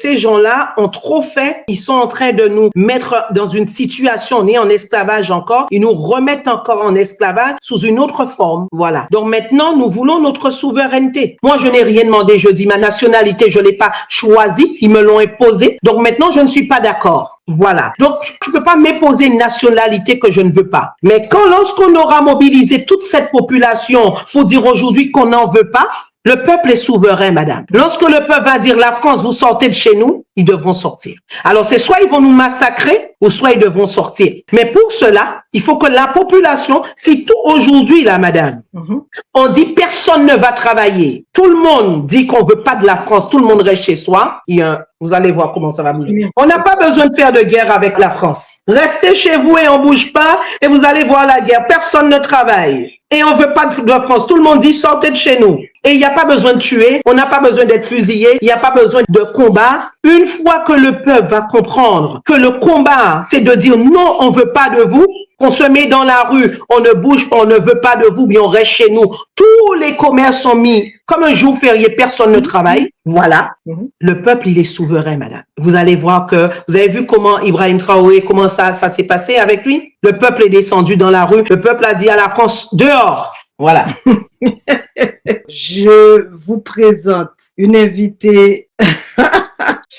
ces gens-là ont trop fait. Ils sont en train de nous mettre dans une situation, on est en esclavage encore. Ils nous remettent encore en esclavage sous une autre forme. Voilà. Donc maintenant, nous voulons notre souveraineté. Moi, je n'ai rien demandé. Je dis ma nationalité, je l'ai pas choisie. Ils me l'ont imposée. Donc maintenant, je ne suis pas d'accord. Voilà. Donc, tu peux pas m'imposer une nationalité que je ne veux pas. Mais lorsqu'on aura mobilisé toute cette population pour dire aujourd'hui qu'on n'en veut pas, le peuple est souverain, madame. Lorsque le peuple va dire la France, vous sortez de chez nous, ils devront sortir. Alors, c'est soit ils vont nous massacrer, ou soit ils devront sortir. Mais pour cela, il faut que la population, si tout aujourd'hui, là, madame, on dit personne ne va travailler. Tout le monde dit qu'on veut pas de la France, tout le monde reste chez soi. Vous allez voir comment ça va bouger. On n'a pas besoin de faire de guerre avec la France. Restez chez vous et on bouge pas et vous allez voir la guerre. Personne ne travaille. Et on veut pas de France. Tout le monde dit sortez de chez nous. Et il n'y a pas besoin de tuer. On n'a pas besoin d'être fusillé. Il n'y a pas besoin de combat. Une fois que le peuple va comprendre que le combat, c'est de dire non, on veut pas de vous. On se met dans la rue, on ne bouge pas, on ne veut pas de vous, mais on reste chez nous. Tous les commerces sont mis comme un jour férié, personne ne travaille. Voilà. Le peuple, il est souverain, madame. Vous allez voir que, vous avez vu comment Ibrahim Traoré, comment ça s'est passé avec lui? Le peuple est descendu dans la rue. Le peuple a dit à la France, dehors. Voilà. Je vous présente une invitée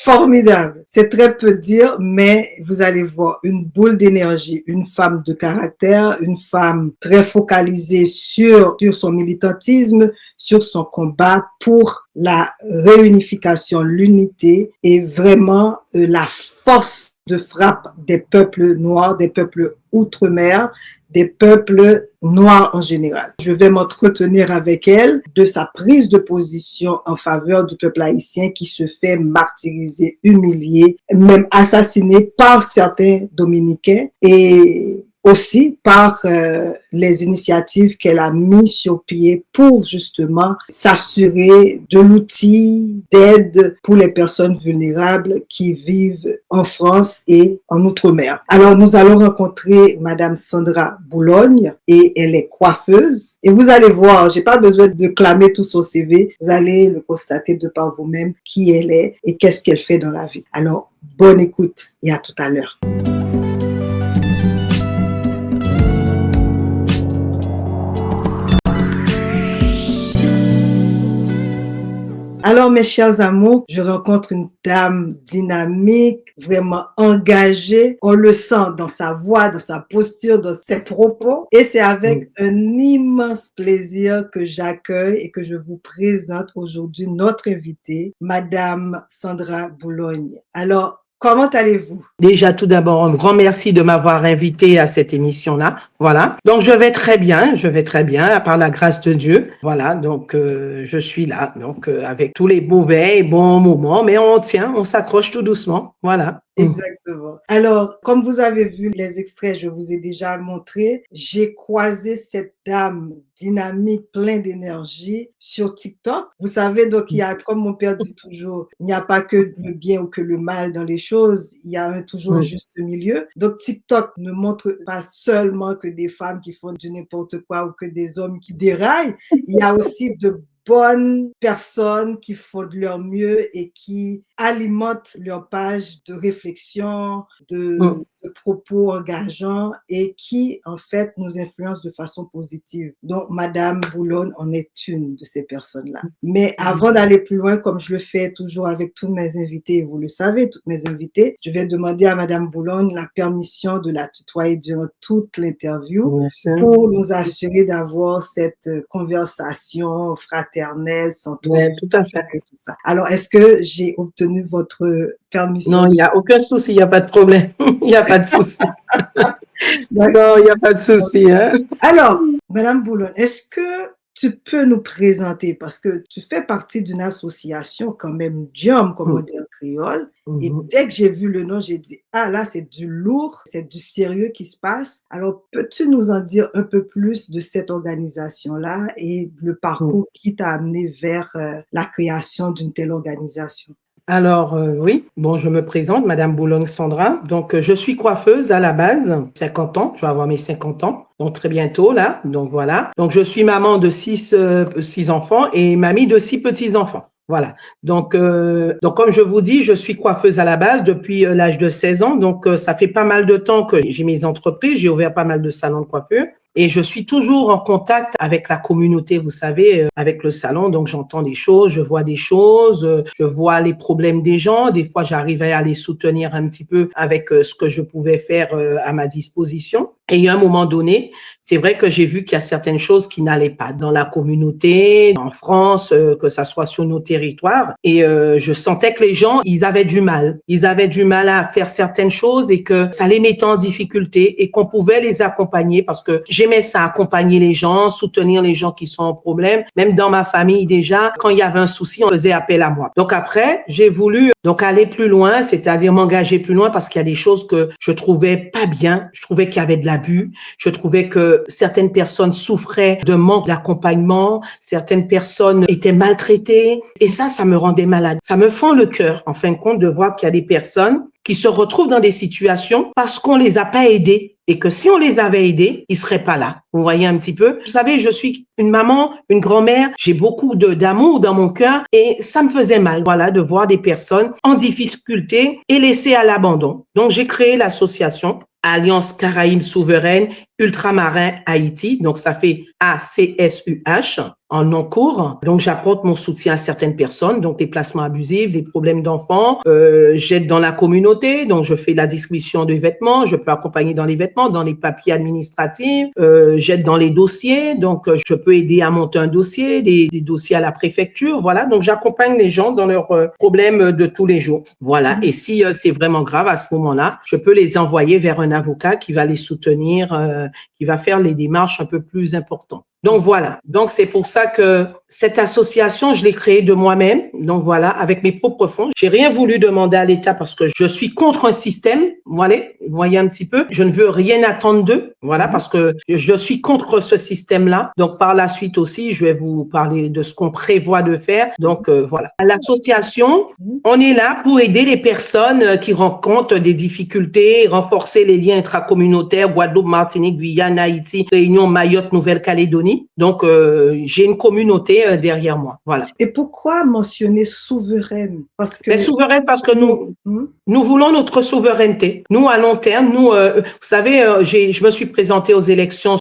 formidable. C'est très peu dire, mais vous allez voir une boule d'énergie, une femme de caractère, une femme très focalisée sur son militantisme, sur son combat pour la réunification, l'unité et vraiment la force de frappe des peuples noirs, des peuples outre-mer, des peuples noirs en général. Je vais m'entretenir avec elle de sa prise de position en faveur du peuple haïtien qui se fait martyriser, humilier, même assassiner par certains Dominicains et aussi par les initiatives qu'elle a mis sur pied pour justement s'assurer de l'outil d'aide pour les personnes vulnérables qui vivent en France et en Outre-mer. Alors, nous allons rencontrer Madame Sandra Boulogne et elle est coiffeuse. Et vous allez voir, j'ai pas besoin de clamer tout son CV. Vous allez le constater de par vous-même qui elle est et qu'est-ce qu'elle fait dans la vie. Alors, bonne écoute et à tout à l'heure. Alors, mes chers amours, je rencontre une dame dynamique, vraiment engagée. On le sent dans sa voix, dans sa posture, dans ses propos. Et c'est avec un immense plaisir que j'accueille et que je vous présente aujourd'hui notre invitée, Madame Sandra Boulogne. Alors, comment allez-vous? Déjà, tout d'abord, un grand merci de m'avoir invité à cette émission-là. Voilà. Donc, je vais très bien, par la grâce de Dieu. Voilà. Donc, je suis là. Donc, avec tous les mauvais et bons moments, mais on tient, on s'accroche tout doucement. Voilà. Exactement. Alors, comme vous avez vu les extraits, je vous ai déjà montré, j'ai croisé cette dame dynamique, plein d'énergie sur TikTok. Vous savez, donc, il y a, comme mon père dit toujours, il n'y a pas que le bien ou que le mal dans les choses, il y a toujours un juste milieu. Donc, TikTok ne montre pas seulement que des femmes qui font du n'importe quoi ou que des hommes qui déraillent, il y a aussi de bonnes personnes qui font de leur mieux et qui alimentent leur page de réflexion, de propos engageants et qui, en fait, nous influencent de façon positive. Donc, Madame Boulogne en est une de ces personnes-là. Mais avant d'aller plus loin, comme je le fais toujours avec tous mes invités, vous le savez, toutes mes invités, je vais demander à Madame Boulogne la permission de la tutoyer durant toute l'interview pour nous assurer d'avoir cette conversation fraternelle, sans trop tout à fait. tout ça. Alors, est-ce que j'ai obtenu votre permission? Non, il n'y a aucun souci, il n'y a pas de problème. Il n'y a pas de souci. Non, il n'y a pas de souci. Hein? Alors, Madame Boulogne, est-ce que tu peux nous présenter, parce que tu fais partie d'une association quand même Diom, comme on dit en créole, et dès que j'ai vu le nom, j'ai dit, ah là, c'est du lourd, c'est du sérieux qui se passe. Alors, peux-tu nous en dire un peu plus de cette organisation-là et le parcours qui t'a amené vers la création d'une telle organisation? Alors, oui, bon, je me présente, Madame Boulogne Sandra. Donc, je suis coiffeuse à la base, 50 ans, je vais avoir mes 50 ans, donc très bientôt là. Donc, voilà. Donc, je suis maman de 6 enfants et mamie de 6 petits-enfants. Voilà. Donc comme je vous dis, je suis coiffeuse à la base depuis l'âge de 16 ans. Donc, ça fait pas mal de temps que j'ai mes entreprises. J'ai ouvert pas mal de salons de coiffure. Et je suis toujours en contact avec la communauté, vous savez, avec le salon. Donc, j'entends des choses, je vois des choses, je vois les problèmes des gens. Des fois, j'arrivais à les soutenir un petit peu avec ce que je pouvais faire à ma disposition. Et à un moment donné, c'est vrai que j'ai vu qu'il y a certaines choses qui n'allaient pas dans la communauté, en France, que ça soit sur nos territoires. Et je sentais que les gens, ils avaient du mal. Ils avaient du mal à faire certaines choses et que ça les mettait en difficulté et qu'on pouvait les accompagner parce que j'aimais ça, accompagner les gens, soutenir les gens qui sont en problème. Même dans ma famille déjà, quand il y avait un souci, on faisait appel à moi. Donc après, j'ai voulu donc aller plus loin, c'est-à-dire m'engager plus loin parce qu'il y a des choses que je trouvais pas bien. Je trouvais qu'il y avait de l'abus. Je trouvais que certaines personnes souffraient de manque d'accompagnement. Certaines personnes étaient maltraitées. Et ça me rendait malade. Ça me fend le cœur, en fin de compte, de voir qu'il y a des personnes qui se retrouvent dans des situations parce qu'on les a pas aidés. Et que si on les avait aidés, ils seraient pas là. Vous voyez un petit peu? Vous savez, je suis une maman, une grand-mère. J'ai beaucoup d'amour dans mon cœur et ça me faisait mal, voilà, de voir des personnes en difficulté et laissées à l'abandon. Donc, j'ai créé l'association Alliance Caraïbes Souveraine Ultramarin Haïti. Donc, ça fait ACSUH en nom court. Donc, j'apporte mon soutien à certaines personnes, donc les placements abusifs, les problèmes d'enfants. J'aide dans la communauté, donc je fais la distribution de vêtements, je peux accompagner dans les vêtements, dans les papiers administratifs. J'aide dans les dossiers, donc je peux aider à monter un dossier, des dossiers à la préfecture. Voilà, donc j'accompagne les gens dans leurs problèmes de tous les jours. Voilà, et si c'est vraiment grave à ce moment-là, je peux les envoyer vers un avocat qui va les soutenir, qui va faire les démarches un peu plus importantes. Donc voilà, donc c'est pour ça que cette association, je l'ai créée de moi-même, donc voilà, avec mes propres fonds. J'ai rien voulu demander à l'État parce que je suis contre un système, voilà, vous voyez un petit peu, je ne veux rien attendre d'eux, voilà, parce que je suis contre ce système-là. Donc par la suite aussi, je vais vous parler de ce qu'on prévoit de faire. Donc voilà, l'association, on est là pour aider les personnes qui rencontrent des difficultés, renforcer les liens intracommunautaires, Guadeloupe, Martinique, Guyane, Haïti, Réunion, Mayotte, Nouvelle-Calédonie. Donc, j'ai une communauté derrière moi. Voilà. Et pourquoi mentionner souveraine? Parce que souveraine parce que nous voulons notre souveraineté. Nous, à long terme, vous savez, je me suis présentée aux élections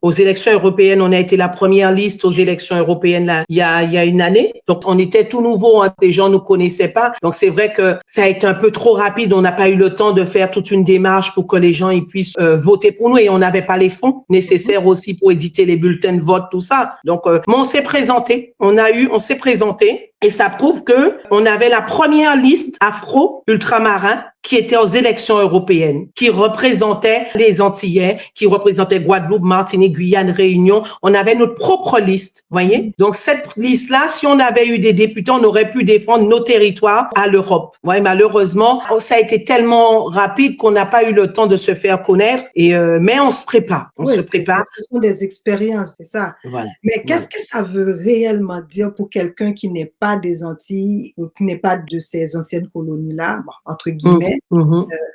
européennes. On a été la première liste aux élections européennes là, il y a une année. Donc, on était tout nouveau. Hein, les gens nous connaissaient pas. Donc, c'est vrai que ça a été un peu trop rapide. On n'a pas eu le temps de faire toute une démarche pour que les gens ils puissent voter pour nous et on n'avait pas les fonds nécessaires aussi pour éditer les bulletins de vote, tout ça. Donc, mais on s'est présenté. On s'est présenté. Et ça prouve que on avait la première liste afro-ultramarin qui était aux élections européennes, qui représentait les Antillais, qui représentait Guadeloupe, Martinique, Guyane, Réunion. On avait notre propre liste, voyez. Donc cette liste-là, si on avait eu des députés, on aurait pu défendre nos territoires à l'Europe. Ouais, malheureusement, ça a été tellement rapide qu'on n'a pas eu le temps de se faire connaître. Et mais on se prépare. On se prépare. Ce sont des expériences, c'est ça. Voilà. Mais qu'est-ce que ça veut réellement dire pour quelqu'un qui n'est pas des Antilles ou qui n'est pas de ces anciennes colonies-là, entre guillemets?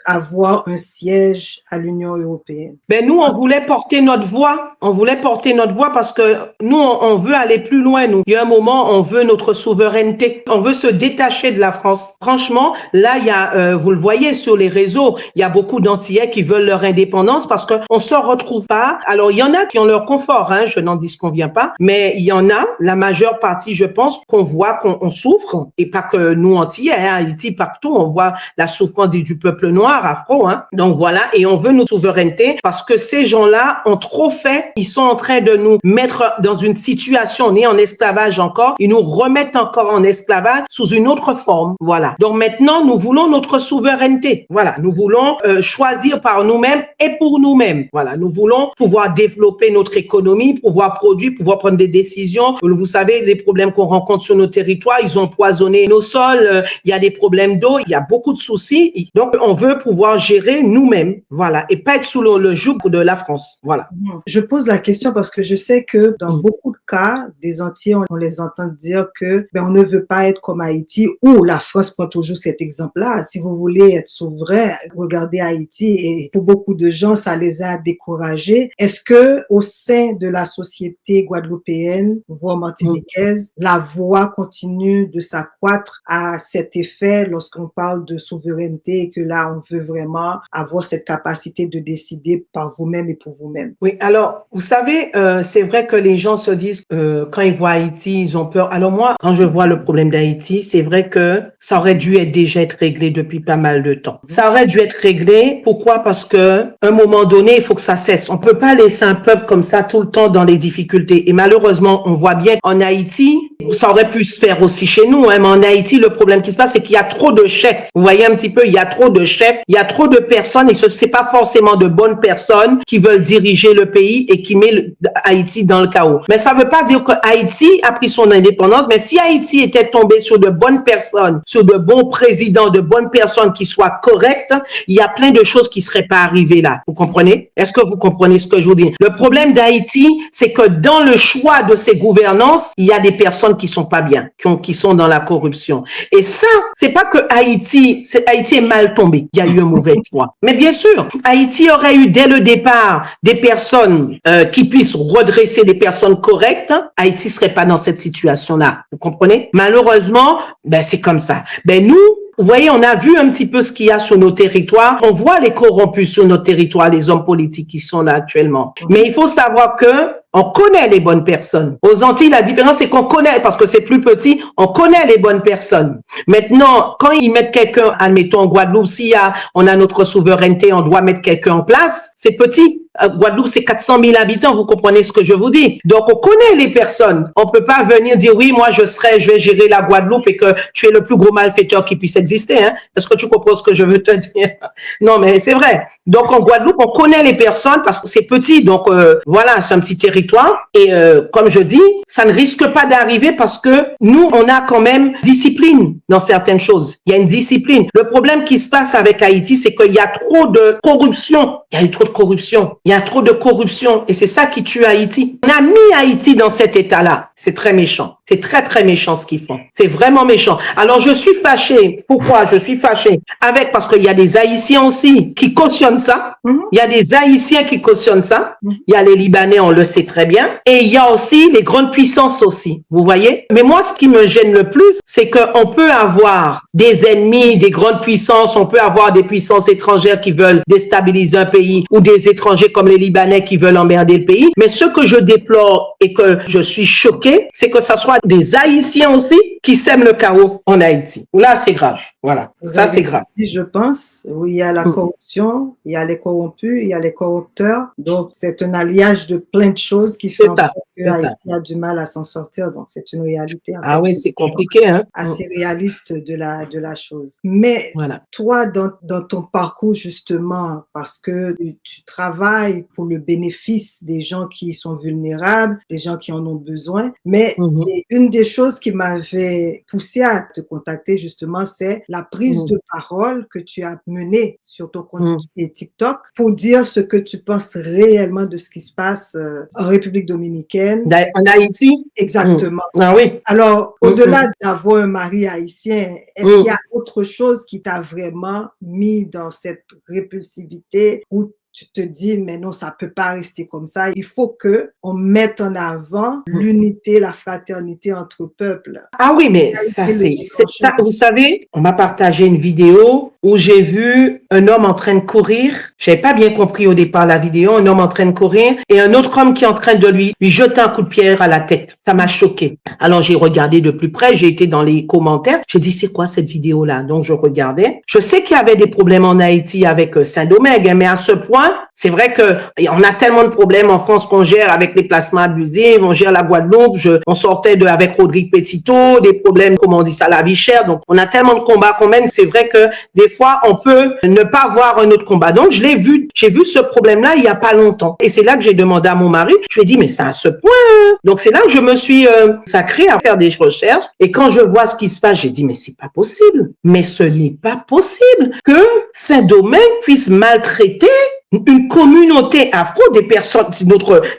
Avoir un siège à l'Union européenne? Ben nous, on voulait porter notre voix. On voulait porter notre voix parce que nous, on veut aller plus loin. Nous, il y a un moment, on veut notre souveraineté. On veut se détacher de la France. Franchement, là, il y a, vous le voyez sur les réseaux, il y a beaucoup d'Antillais qui veulent leur indépendance parce que on se retrouve pas. Alors, il y en a qui ont leur confort, hein, je n'en disconviens pas, mais il y en a, la majeure partie, je pense, qu'on voit qu'on souffre et pas que nous Antillais, hein, Haïti, partout, on voit la souffrance du peuple noir, afro, hein. Donc voilà, et on veut notre souveraineté parce que ces gens-là ont trop fait. Ils sont en train de nous mettre dans une situation, on est en esclavage encore, ils nous remettent encore en esclavage sous une autre forme. Voilà. Donc maintenant, nous voulons notre souveraineté. Voilà, nous voulons choisir par nous-mêmes et pour nous-mêmes. Voilà, nous voulons pouvoir développer notre économie, pouvoir produire, pouvoir prendre des décisions. Vous savez, les problèmes qu'on rencontre sur nos territoires, ils ont empoisonné nos sols, il y a des problèmes d'eau, il y a beaucoup de soucis. Donc, on veut pouvoir gérer nous-mêmes, voilà, et pas être sous le joug de la France, voilà. Je pose la question parce que je sais que dans beaucoup de cas, des Antillais, on les entend dire que on ne veut pas être comme Haïti ou la France prend toujours cet exemple-là. Si vous voulez être souverain, regardez Haïti et pour beaucoup de gens, ça les a découragés. Est-ce que au sein de la société guadeloupéenne, voire martiniquaise, la voix continue continue de s'accroître à cet effet lorsqu'on parle de souveraineté et que là, on veut vraiment avoir cette capacité de décider par vous-même et pour vous-même? Oui, alors, vous savez, c'est vrai que les gens se disent, quand ils voient Haïti, ils ont peur. Alors moi, quand je vois le problème d'Haïti, c'est vrai que ça aurait dû déjà être réglé depuis pas mal de temps. Ça aurait dû être réglé. Pourquoi? Parce que, à un moment donné, il faut que ça cesse. On peut pas laisser un peuple comme ça tout le temps dans les difficultés. Et malheureusement, on voit bien qu'en Haïti, ça aurait pu se faire aussi chez nous, hein, mais en Haïti, le problème qui se passe, c'est qu'il y a trop de chefs. Vous voyez un petit peu, il y a trop de chefs, il y a trop de personnes, et ce n'est pas forcément de bonnes personnes qui veulent diriger le pays et qui met Haïti dans le chaos. Mais ça ne veut pas dire que Haïti a pris son indépendance, mais si Haïti était tombé sur de bonnes personnes, sur de bons présidents, de bonnes personnes qui soient correctes, il y a plein de choses qui ne seraient pas arrivées là. Vous comprenez? Est-ce que vous comprenez ce que je vous dis? Le problème d'Haïti, c'est que dans le choix de ses gouvernances, il y a des personnes qui sont pas bien, qui sont dans la corruption. Et ça, c'est pas que Haïti est mal tombé. Il y a eu un mauvais choix. Mais bien sûr, Haïti aurait eu dès le départ des personnes qui puissent redresser des personnes correctes. Haïti serait pas dans cette situation-là. Vous comprenez? Malheureusement, ben c'est comme ça. Ben nous, vous voyez, on a vu un petit peu ce qu'il y a sur nos territoires. On voit les corrompus sur nos territoires, les hommes politiques qui sont là actuellement. Mais il faut savoir que on connaît les bonnes personnes. Aux Antilles, la différence, c'est qu'on connaît, parce que c'est plus petit, on connaît les bonnes personnes. Maintenant, quand ils mettent quelqu'un, admettons, en Guadeloupe, on a notre souveraineté, on doit mettre quelqu'un en place, c'est petit. Guadeloupe, c'est 400 000 habitants, vous comprenez ce que je vous dis. Donc, on connaît les personnes. On peut pas venir dire, oui, moi, je vais gérer la Guadeloupe et que tu es le plus gros malfaiteur qui puisse exister, hein. Est-ce que tu comprends ce que je veux te dire? Non, mais c'est vrai. Donc, en Guadeloupe, on connaît les personnes parce que c'est petit. Donc, voilà, c'est un petit territoire. Et comme je dis, ça ne risque pas d'arriver parce que nous, on a quand même discipline dans certaines choses. Il y a une discipline. Le problème qui se passe avec Haïti, c'est qu'il y a trop de corruption. Il y a eu trop de corruption. Il y a trop de corruption. Et c'est ça qui tue Haïti. On a mis Haïti dans cet état-là. C'est très méchant. C'est très, très méchant ce qu'ils font. C'est vraiment méchant. Alors, je suis fâchée. Pourquoi je suis fâchée? Parce qu'il y a des Haïtiens aussi qui cautionnent ça. Il y a des Haïtiens qui cautionnent ça. Il y a les Libanais, on le sait très bien. Et il y a aussi les grandes puissances aussi. Vous voyez? Mais moi, ce qui me gêne le plus, c'est qu'on peut avoir des ennemis, des grandes puissances. On peut avoir des puissances étrangères qui veulent déstabiliser un pays ou des étrangers comme les Libanais qui veulent emmerder le pays. Mais ce que je déplore et que je suis choquée, c'est que ça soit des Haïtiens aussi qui sèment le chaos en Haïti. Là, c'est grave. Voilà. Ça, c'est grave. Je pense, où il y a la corruption, il y a les corrompus, il y a les corrupteurs. Donc, c'est un alliage de plein de choses qui fait en sorte que Haïti a du mal à s'en sortir. Donc, c'est une réalité. Ah oui, c'est compliqué, hein? Assez réaliste de la chose. Mais voilà. Toi, dans ton parcours, justement, parce que tu travailles pour le bénéfice des gens qui sont vulnérables, des gens qui en ont besoin, mais une des choses qui m'avait poussé à te contacter, justement, c'est la prise de parole que tu as menée sur ton compte TikTok pour dire ce que tu penses réellement de ce qui se passe en République dominicaine. En Haïti? Exactement. Ah oui. Alors, au-delà d'avoir un mari haïtien, est-ce qu'il y a autre chose qui t'a vraiment mis dans cette répulsivité où tu te dis, mais non, ça peut pas rester comme ça. Il faut que on mette en avant l'unité, la fraternité entre peuples. Ah oui, mais ça, c'est ça. Vous savez, on m'a partagé une vidéo où j'ai vu un homme en train de courir. J'avais pas bien compris au départ la vidéo. Un homme en train de courir et un autre homme qui est en train de lui jeter un coup de pierre à la tête. Ça m'a choqué. Alors, j'ai regardé de plus près. J'ai été dans les commentaires. J'ai dit, c'est quoi cette vidéo-là? Donc, je regardais. Je sais qu'il y avait des problèmes en Haïti avec Saint-Domingue, mais à ce point, c'est vrai que on a tellement de problèmes en France qu'on gère avec les placements abusifs, on gère la Guadeloupe, on sortait avec Rodrigue Petito, des problèmes, comment on dit ça, la vie chère. Donc, on a tellement de combats qu'on mène. C'est vrai que des fois, on peut ne pas voir un autre combat. Donc, j'ai vu ce problème-là il y a pas longtemps. Et c'est là que j'ai demandé à mon mari, je lui ai dit, mais c'est à ce point. Donc, c'est là que je me suis sacrée à faire des recherches. Et quand je vois ce qui se passe, j'ai dit, mais c'est pas possible. Mais ce n'est pas possible que Saint-Domingue puisse maltraiter une communauté afro, des personnes,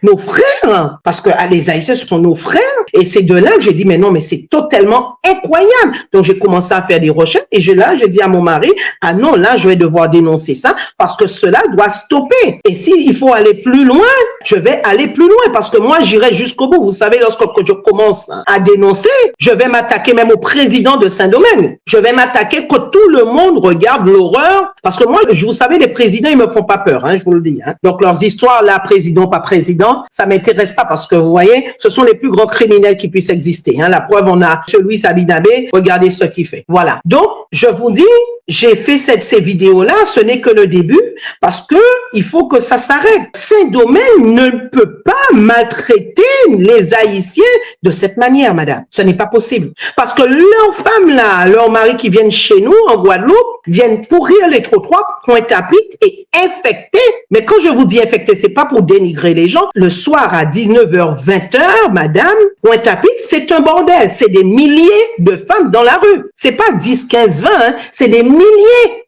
nos frères, parce que les Haïtiens, ce sont nos frères. Et c'est de là que j'ai dit, mais non, mais c'est totalement incroyable. Donc, j'ai commencé à faire des recherches et j'ai dit à mon mari, ah non, là, je vais devoir dénoncer ça parce que cela doit stopper. Et s'il faut aller plus loin, je vais aller plus loin parce que moi, j'irai jusqu'au bout. Vous savez, lorsque je commence à dénoncer, je vais m'attaquer même au président de Saint-Domingue. Je vais m'attaquer que tout le monde regarde l'horreur parce que moi, vous savez, les présidents, ils me font pas peur, je vous le dis. Donc, leurs histoires, là, président, pas président, ça m'intéresse pas parce que, vous voyez, ce sont les plus grands criminels qui puissent exister. La preuve, on a celui Sabinabé, regardez ce qu'il fait. Voilà. Donc, je vous dis, j'ai fait ces vidéos-là, ce n'est que le début, parce que il faut que ça s'arrête. Saint-Domingue ne peut pas maltraiter les Haïtiens de cette manière, madame. Ce n'est pas possible. Parce que leurs femmes là, leurs maris qui viennent chez nous, en Guadeloupe, viennent pourrir les trottoirs, Pointe-à-Pitre et infecter. Mais quand je vous dis infecter, c'est pas pour dénigrer les gens. Le soir à 19h, 20h, madame, Pointe-à-Pitre, c'est un bordel. C'est des milliers de femmes dans la rue. C'est pas 10, 15, 20, c'est des milliers.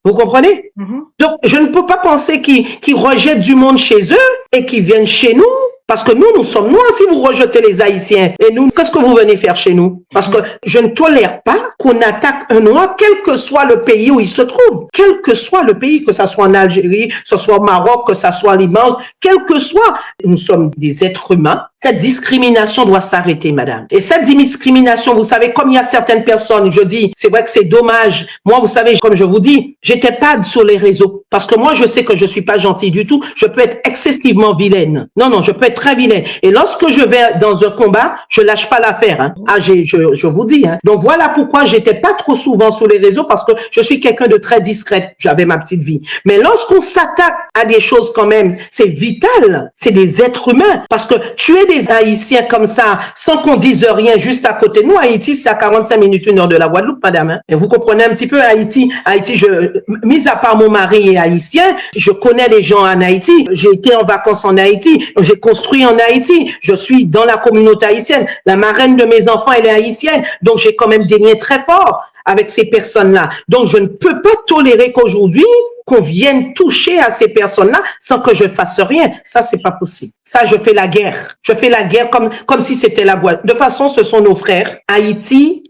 Vous comprenez? Donc, je ne peux pas penser qu'ils rejettent du monde chez eux et qu'ils viennent chez nous. Parce que nous sommes noirs. Si vous rejetez les Haïtiens et nous, qu'est-ce que vous venez faire chez nous? Parce que je ne tolère pas qu'on attaque un noir, quel que soit le pays où il se trouve. Quel que soit le pays, que ça soit en Algérie, que ce soit au Maroc, que ça soit en Liban, quel que soit, nous sommes des êtres humains. Cette discrimination doit s'arrêter, madame. Et cette discrimination, vous savez, comme il y a certaines personnes, je dis, c'est vrai que c'est dommage. Moi, vous savez, comme je vous dis, j'étais pas sur les réseaux. Parce que moi, je sais que je suis pas gentille du tout. Je peux être excessivement vilaine. Non, je peux être très vilaine. Et lorsque je vais dans un combat, je lâche pas l'affaire. Je vous dis. Donc voilà pourquoi j'étais pas trop souvent sur les réseaux, parce que je suis quelqu'un de très discrète. J'avais ma petite vie. Mais lorsqu'on s'attaque à des choses quand même, c'est vital. C'est des êtres humains. Parce que tuer des Haïtiens comme ça, sans qu'on dise rien, juste à côté de nous, Haïti, c'est à 45 minutes, 1 heure de la Guadeloupe, madame. Et vous comprenez un petit peu Haïti, mis à part mon mari est haïtien, je connais les gens en Haïti. J'ai été en vacances en Haïti. J'ai construit en Haïti. Je suis dans la communauté haïtienne. La marraine de mes enfants, elle est haïtienne. Donc, j'ai quand même des liens très forts avec ces personnes-là. Donc, je ne peux pas tolérer qu'aujourd'hui, qu'on vienne toucher à ces personnes-là sans que je fasse rien. Ça, c'est pas possible. Ça, je fais la guerre. Je fais la guerre comme si c'était la boîte. De toute façon, ce sont nos frères. Haïti,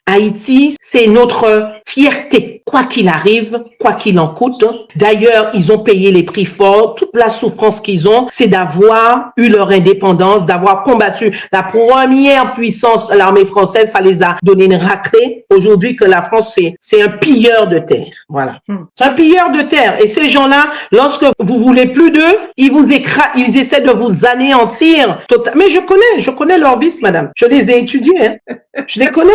c'est notre fierté. Quoi qu'il arrive, quoi qu'il en coûte. D'ailleurs, ils ont payé les prix forts. Toute la souffrance qu'ils ont, c'est d'avoir eu leur indépendance, d'avoir combattu la première puissance, l'armée française. Ça les a donné une raclée. Aujourd'hui, que la France, c'est un pilleur de terre. Voilà. C'est un pilleur de terre. Et ces gens-là, lorsque vous voulez plus d'eux, ils vous écrasent, ils essaient de vous anéantir. Mais je connais leurs vices, madame. Je les ai étudiés, Je les connais.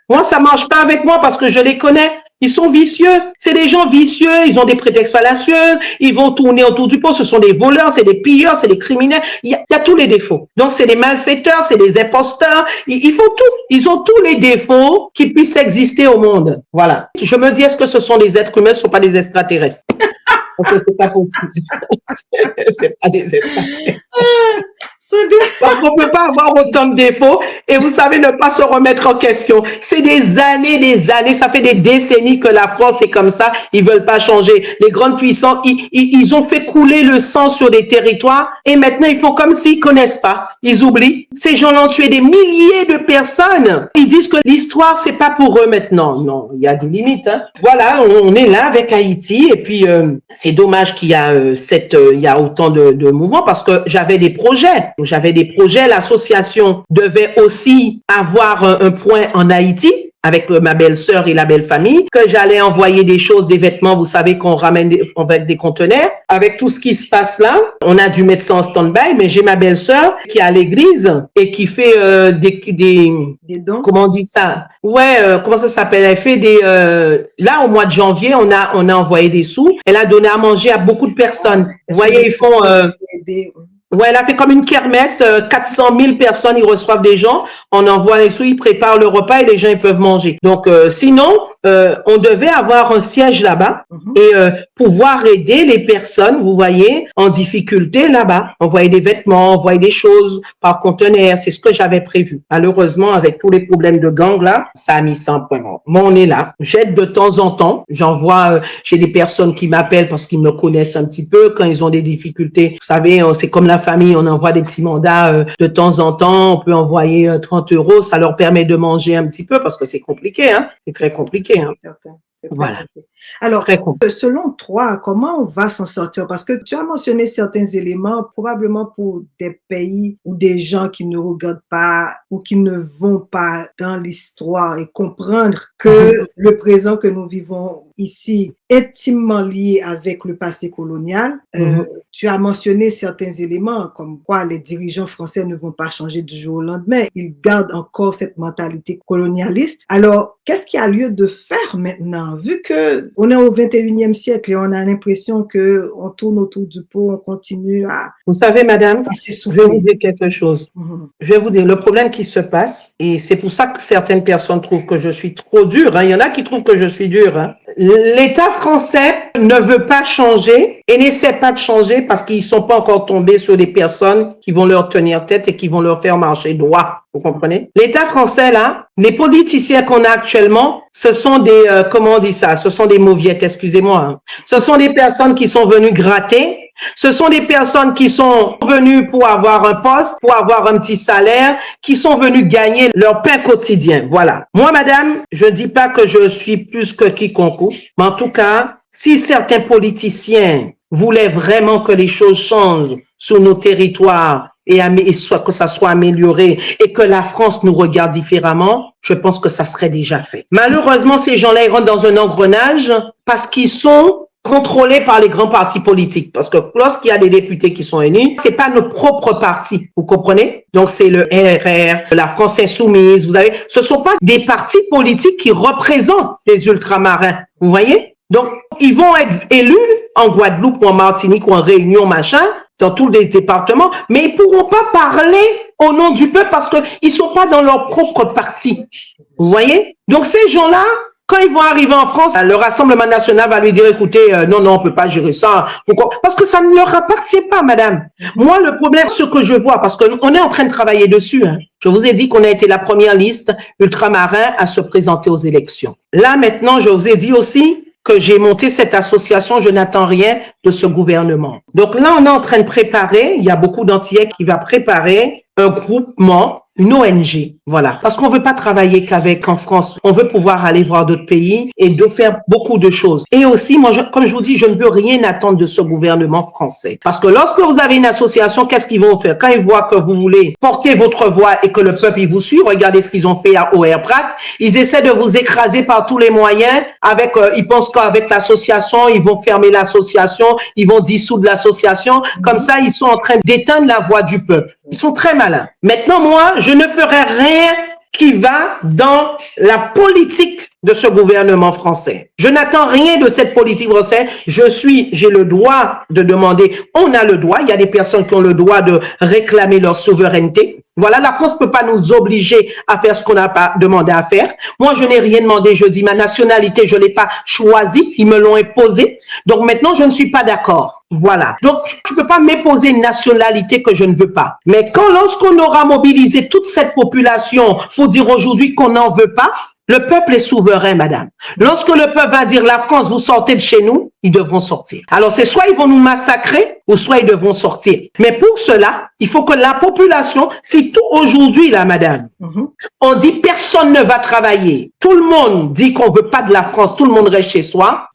Moi, ça marche pas avec moi parce que je les connais. Ils sont vicieux. C'est des gens vicieux. Ils ont des prétextes fallacieux. Ils vont tourner autour du pot. Ce sont des voleurs, c'est des pilleurs, c'est des criminels. Il y a tous les défauts. Donc, c'est des malfaiteurs, c'est des imposteurs. Ils font tout. Ils ont tous les défauts qui puissent exister au monde. Voilà. Je me dis, est-ce que ce sont des êtres humains, ce ne sont pas des extraterrestres? Parce que c'est pas possible. C'est pas des extraterrestres. Parce qu'on peut pas avoir autant de défauts et vous savez ne pas se remettre en question. C'est des années, ça fait des décennies que la France est comme ça. Ils veulent pas changer. Les grandes puissances, ils ont fait couler le sang sur des territoires et maintenant ils font comme s'ils connaissent pas. Ils oublient. Ces gens-là ont tué des milliers de personnes. Ils disent que l'histoire c'est pas pour eux maintenant. Non, il y a des limites. Voilà, on est là avec Haïti et puis c'est dommage qu'il y a il y a autant de mouvements parce que j'avais des projets. L'association devait aussi avoir un point en Haïti avec ma belle-sœur et la belle-famille, que j'allais envoyer des choses, des vêtements, vous savez qu'on ramène avec des conteneurs. Avec tout ce qui se passe là, on a dû mettre ça en stand-by, mais j'ai ma belle-sœur qui est à l'église et qui fait des dons. Comment on dit ça? Ouais, comment ça s'appelle? Elle fait là, au mois de janvier, on a envoyé des sous. Elle a donné à manger à beaucoup de personnes. Vous voyez, ils font... Ouais, elle a fait comme une kermesse, 400 000 personnes, ils reçoivent des gens, on envoie les sous, ils préparent le repas et les gens ils peuvent manger. Donc sinon, on devait avoir un siège là-bas et pouvoir aider les personnes, vous voyez, en difficulté là-bas. Envoyer des vêtements, envoyer des choses par conteneur. C'est ce que j'avais prévu. Malheureusement, avec tous les problèmes de gang là, ça a mis ça en point mort. Mais on est là. J'aide de temps en temps. J'envoie chez des personnes qui m'appellent parce qu'ils me connaissent un petit peu quand ils ont des difficultés. Vous savez, c'est comme la famille. On envoie des petits mandats de temps en temps. On peut envoyer 30 €. Ça leur permet de manger un petit peu parce que c'est compliqué, hein. C'est très compliqué, hein. Voilà. Alors, selon toi, comment on va s'en sortir? Parce que tu as mentionné certains éléments, probablement pour des pays ou des gens qui ne regardent pas ou qui ne vont pas dans l'histoire et comprendre que le présent que nous vivons ici est intimement lié avec le passé colonial. Tu as mentionné certains éléments comme quoi les dirigeants français ne vont pas changer du jour au lendemain. Ils gardent encore cette mentalité colonialiste. Alors, qu'est-ce qu'il y a lieu de faire maintenant? Vu que on est au 21e siècle et on a l'impression que on tourne autour du pot, on continue à... Vous savez, madame, je vais vous dire quelque chose. Je vais vous dire le problème qui se passe, et c'est pour ça que certaines personnes trouvent que je suis trop dure, hein. Il y en a qui trouvent que je suis dure, hein. L'État français ne veut pas changer et n'essaie pas de changer parce qu'ils sont pas encore tombés sur des personnes qui vont leur tenir tête et qui vont leur faire marcher droit. Vous comprenez? L'État français, là, les politiciens qu'on a actuellement, ce sont des, comment on dit ça? Ce sont des mauviettes, excusez-moi, hein. Ce sont des personnes qui sont venues gratter. Ce sont des personnes qui sont venues pour avoir un poste, pour avoir un petit salaire, qui sont venues gagner leur pain quotidien. Voilà. Moi, madame, je dis pas que je suis plus que quiconque, mais en tout cas, si certains politiciens voulaient vraiment que les choses changent sur nos territoires et que ça soit amélioré et que la France nous regarde différemment, je pense que ça serait déjà fait. Malheureusement, ces gens-là, ils rentrent dans un engrenage parce qu'ils sont contrôlés par les grands partis politiques. Parce que lorsqu'il y a des députés qui sont élus, c'est pas nos propres partis. Vous comprenez? Donc, c'est le RR, la France Insoumise. Vous avez, ce sont pas des partis politiques qui représentent les ultramarins. Vous voyez? Donc, ils vont être élus en Guadeloupe ou en Martinique ou en Réunion, machin, dans tous les départements, mais ils pourront pas parler au nom du peuple parce que ils sont pas dans leur propre parti. Vous voyez? Donc, ces gens-là, quand ils vont arriver en France, le Rassemblement national va lui dire, écoutez, non, on peut pas gérer ça. Pourquoi? Parce que ça ne leur appartient pas, madame. Moi, le problème, ce que je vois, parce qu'on est en train de travailler dessus, hein. Je vous ai dit qu'on a été la première liste ultramarin à se présenter aux élections. Là, maintenant, je vous ai dit aussi que j'ai monté cette association, je n'attends rien de ce gouvernement. Donc là, on est en train de préparer, il y a beaucoup d'Antillais qui va préparer un groupement, une ONG, voilà. Parce qu'on veut pas travailler qu'avec en France. On veut pouvoir aller voir d'autres pays et de faire beaucoup de choses. Et aussi, moi, comme je vous dis, je ne veux rien attendre de ce gouvernement français. Parce que lorsque vous avez une association, qu'est-ce qu'ils vont faire? Quand ils voient que vous voulez porter votre voix et que le peuple, il vous suit, regardez ce qu'ils ont fait à OR-Pratt. Ils essaient de vous écraser par tous les moyens avec, ils pensent qu'avec l'association, ils vont fermer l'association, ils vont dissoudre l'association. Comme ça, ils sont en train d'éteindre la voix du peuple. Ils sont très malins. Maintenant, moi, je ne ferai rien qui va dans la politique de ce gouvernement français. Je n'attends rien de cette politique française. J'ai le droit de demander. On a le droit. Il y a des personnes qui ont le droit de réclamer leur souveraineté. Voilà, la France ne peut pas nous obliger à faire ce qu'on n'a pas demandé à faire. Moi, je n'ai rien demandé. Je dis ma nationalité, je l'ai pas choisie. Ils me l'ont imposée. Donc maintenant, je ne suis pas d'accord. Voilà. Donc, je ne peux pas m'imposer une nationalité que je ne veux pas. Mais lorsqu'on aura mobilisé toute cette population pour dire aujourd'hui qu'on n'en veut pas, le peuple est souverain, madame. Lorsque le peuple va dire la France, vous sortez de chez nous, ils devront sortir. Alors, c'est soit ils vont nous massacrer, ou soit ils devront sortir. Mais pour cela, il faut que la population, si tout aujourd'hui, là, madame, on dit personne ne va travailler. Tout le monde dit qu'on veut pas de la France, tout le monde reste chez soi.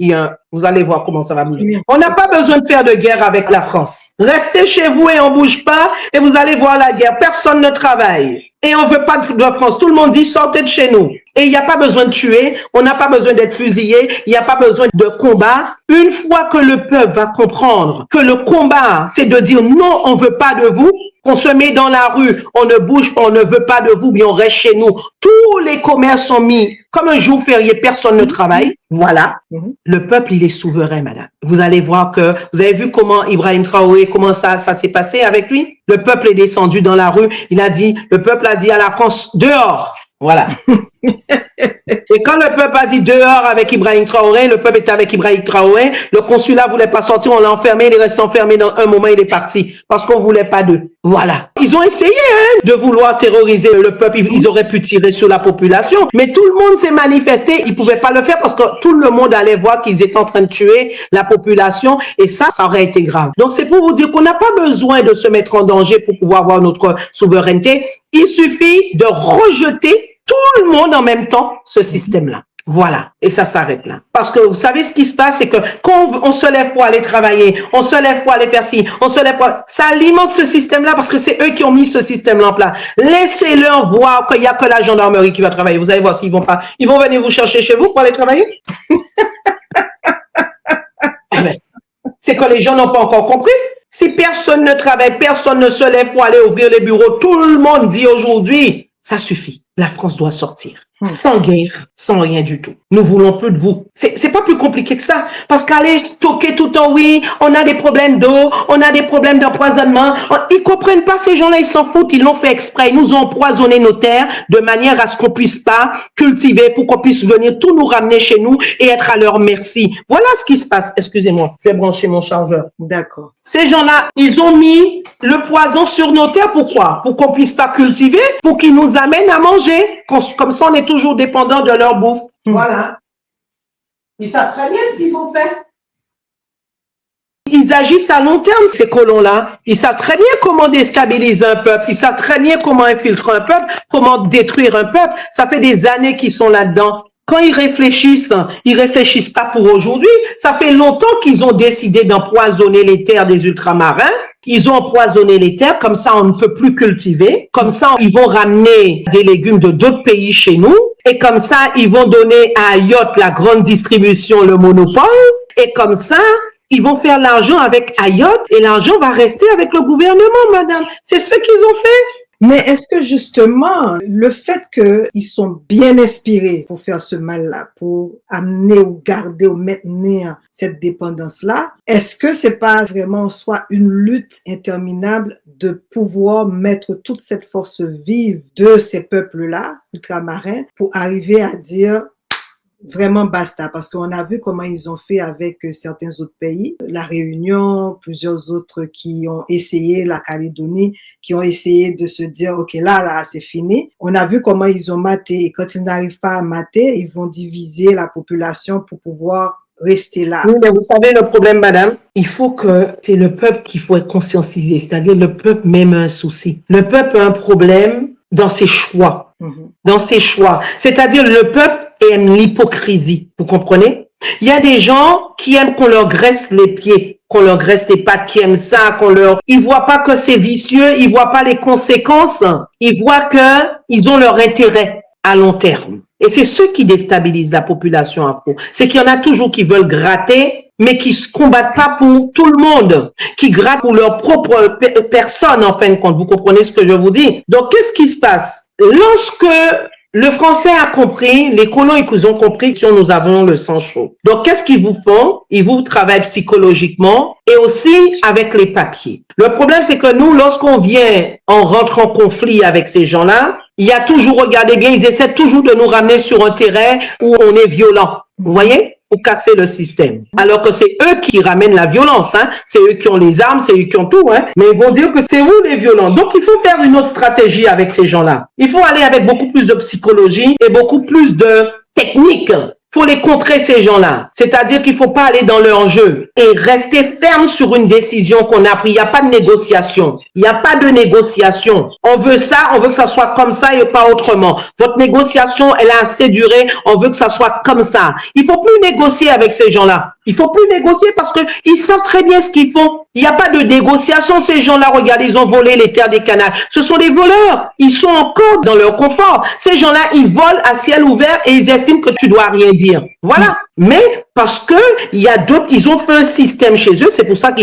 Vous allez voir comment ça va bouger. On n'a pas besoin de faire de guerre avec la France. Restez chez vous et on bouge pas et vous allez voir la guerre. Personne ne travaille. Et on veut pas de France. Tout le monde dit sortez de chez nous. Et il n'y a pas besoin de tuer. On n'a pas besoin d'être fusillé. Il n'y a pas besoin de combat. Une fois que le peuple va comprendre que le combat, c'est de dire non, on veut pas de vous, qu'on se met dans la rue, on ne bouge pas, on ne veut pas de vous, mais on reste chez nous. Tous les commerces sont mis comme un jour férié, personne ne travaille. Voilà. Le peuple, il est souverain, madame. Vous allez voir que, vous avez vu comment Ibrahim Traoré, comment ça s'est passé avec lui? Le peuple est descendu dans la rue. Le peuple a dit à la France, dehors. Voilà. Et quand le peuple a dit dehors avec Ibrahim Traoré, le peuple était avec Ibrahim Traoré, le consulat voulait pas sortir, on l'a enfermé, il est resté enfermé dans un moment, il est parti, parce qu'on voulait pas d'eux. Voilà. Ils ont essayé de vouloir terroriser le peuple, ils auraient pu tirer sur la population, mais tout le monde s'est manifesté, ils pouvaient pas le faire parce que tout le monde allait voir qu'ils étaient en train de tuer la population, et ça aurait été grave. Donc c'est pour vous dire qu'on n'a pas besoin de se mettre en danger pour pouvoir avoir notre souveraineté, il suffit de rejeter tout le monde en même temps, ce système-là. Voilà. Et ça s'arrête là. Parce que vous savez ce qui se passe, c'est que quand on se lève pour aller travailler, on se lève pour aller faire ci, on se lève pour... Ça alimente ce système-là parce que c'est eux qui ont mis ce système-là en place. Laissez-leur voir qu'il n'y a que la gendarmerie qui va travailler. Vous allez voir s'ils vont pas... Ils vont venir vous chercher chez vous pour aller travailler. C'est que les gens n'ont pas encore compris. Si personne ne travaille, personne ne se lève pour aller ouvrir les bureaux, tout le monde dit aujourd'hui, ça suffit. La France doit sortir. Sans guerre, sans rien du tout. Nous voulons plus de vous. C'est pas plus compliqué que ça. Parce qu'aller toquer tout le temps, oui, on a des problèmes d'eau, on a des problèmes d'empoisonnement. Ils comprennent pas, ces gens-là, ils s'en foutent, ils l'ont fait exprès. Ils nous ont empoisonné nos terres de manière à ce qu'on puisse pas cultiver, pour qu'on puisse venir tout nous ramener chez nous et être à leur merci. Voilà ce qui se passe. Excusez-moi, je vais brancher mon chargeur. D'accord. Ces gens-là, ils ont mis le poison sur nos terres. Pourquoi? Pour qu'on puisse pas cultiver, pour qu'ils nous amènent à manger. Comme ça, on est toujours dépendant de leur bouffe. Voilà. Ils savent très bien ce qu'ils ont fait. Ils agissent à long terme, ces colons-là. Ils savent très bien comment déstabiliser un peuple. Ils savent très bien comment infiltrer un peuple, comment détruire un peuple. Ça fait des années qu'ils sont là-dedans. Quand ils réfléchissent pas pour aujourd'hui. Ça fait longtemps qu'ils ont décidé d'empoisonner les terres des ultramarins. Ils ont empoisonné les terres, comme ça on ne peut plus cultiver. Comme ça, ils vont ramener des légumes de d'autres pays chez nous. Et comme ça, ils vont donner à Ayotte la grande distribution, le monopole. Et comme ça, ils vont faire l'argent avec Ayotte et l'argent va rester avec le gouvernement, madame. C'est ce qu'ils ont fait. Mais est-ce que justement, le fait qu'ils sont bien inspirés pour faire ce mal-là, pour amener ou garder ou maintenir cette dépendance-là, est-ce que c'est pas vraiment soit une lutte interminable de pouvoir mettre toute cette force vive de ces peuples-là, ultramarins, pour arriver à dire vraiment basta, parce qu'on a vu comment ils ont fait avec certains autres pays, la Réunion, plusieurs autres qui ont essayé, la Calédonie, qui ont essayé de se dire, OK, là, c'est fini. On a vu comment ils ont maté, et quand ils n'arrivent pas à mater, ils vont diviser la population pour pouvoir rester là. Oui, mais vous savez le problème, madame, c'est le peuple qu'il faut être conscientisé, c'est-à-dire le peuple même a un souci. Le peuple a un problème dans ses choix. Dans ses choix. C'est-à-dire le peuple aime l'hypocrisie. Vous comprenez? Il y a des gens qui aiment qu'on leur graisse les pieds, qu'on leur graisse les pattes, qui aiment ça, ils voient pas que c'est vicieux, ils voient pas les conséquences, ils voient que ils ont leur intérêt à long terme. Et c'est ceux qui déstabilisent la population afro. C'est qu'il y en a toujours qui veulent gratter, mais qui se combattent pas pour tout le monde, qui grattent pour leur propre personne, en fin de compte. Vous comprenez ce que je vous dis? Donc, qu'est-ce qui se passe? Lorsque le français a compris, les colons ils ont compris que nous avons le sang chaud. Donc, qu'est-ce qu'ils vous font? Ils vous travaillent psychologiquement et aussi avec les papiers. Le problème, c'est que nous, lorsqu'on vient, on rentre en conflit avec ces gens-là, il y a toujours, regardez bien, ils essaient toujours de nous ramener sur un terrain où on est violent. Vous voyez? Pour casser le système. Alors que c'est eux qui ramènent la violence, hein. C'est eux qui ont les armes, c'est eux qui ont tout, hein. Mais ils vont dire que c'est vous les violents. Donc, il faut faire une autre stratégie avec ces gens-là. Il faut aller avec beaucoup plus de psychologie et beaucoup plus de technique pour les contrer, ces gens-là. C'est-à-dire qu'il faut pas aller dans leur jeu et rester ferme sur une décision qu'on a prise. Il n'y a pas de négociation. Il n'y a pas de négociation. On veut ça, on veut que ça soit comme ça et pas autrement. Votre négociation, elle a assez duré. On veut que ça soit comme ça. Il faut plus négocier avec ces gens-là. Il faut plus négocier parce que ils savent très bien ce qu'ils font. Il n'y a pas de négociation. Ces gens-là, regardez, ils ont volé les terres des Kanaks. Ce sont des voleurs. Ils sont encore dans leur confort. Ces gens-là, ils volent à ciel ouvert et ils estiment que tu dois rien dire. Voilà. Mais parce que il y a d'autres, ils ont fait un système chez eux. C'est pour ça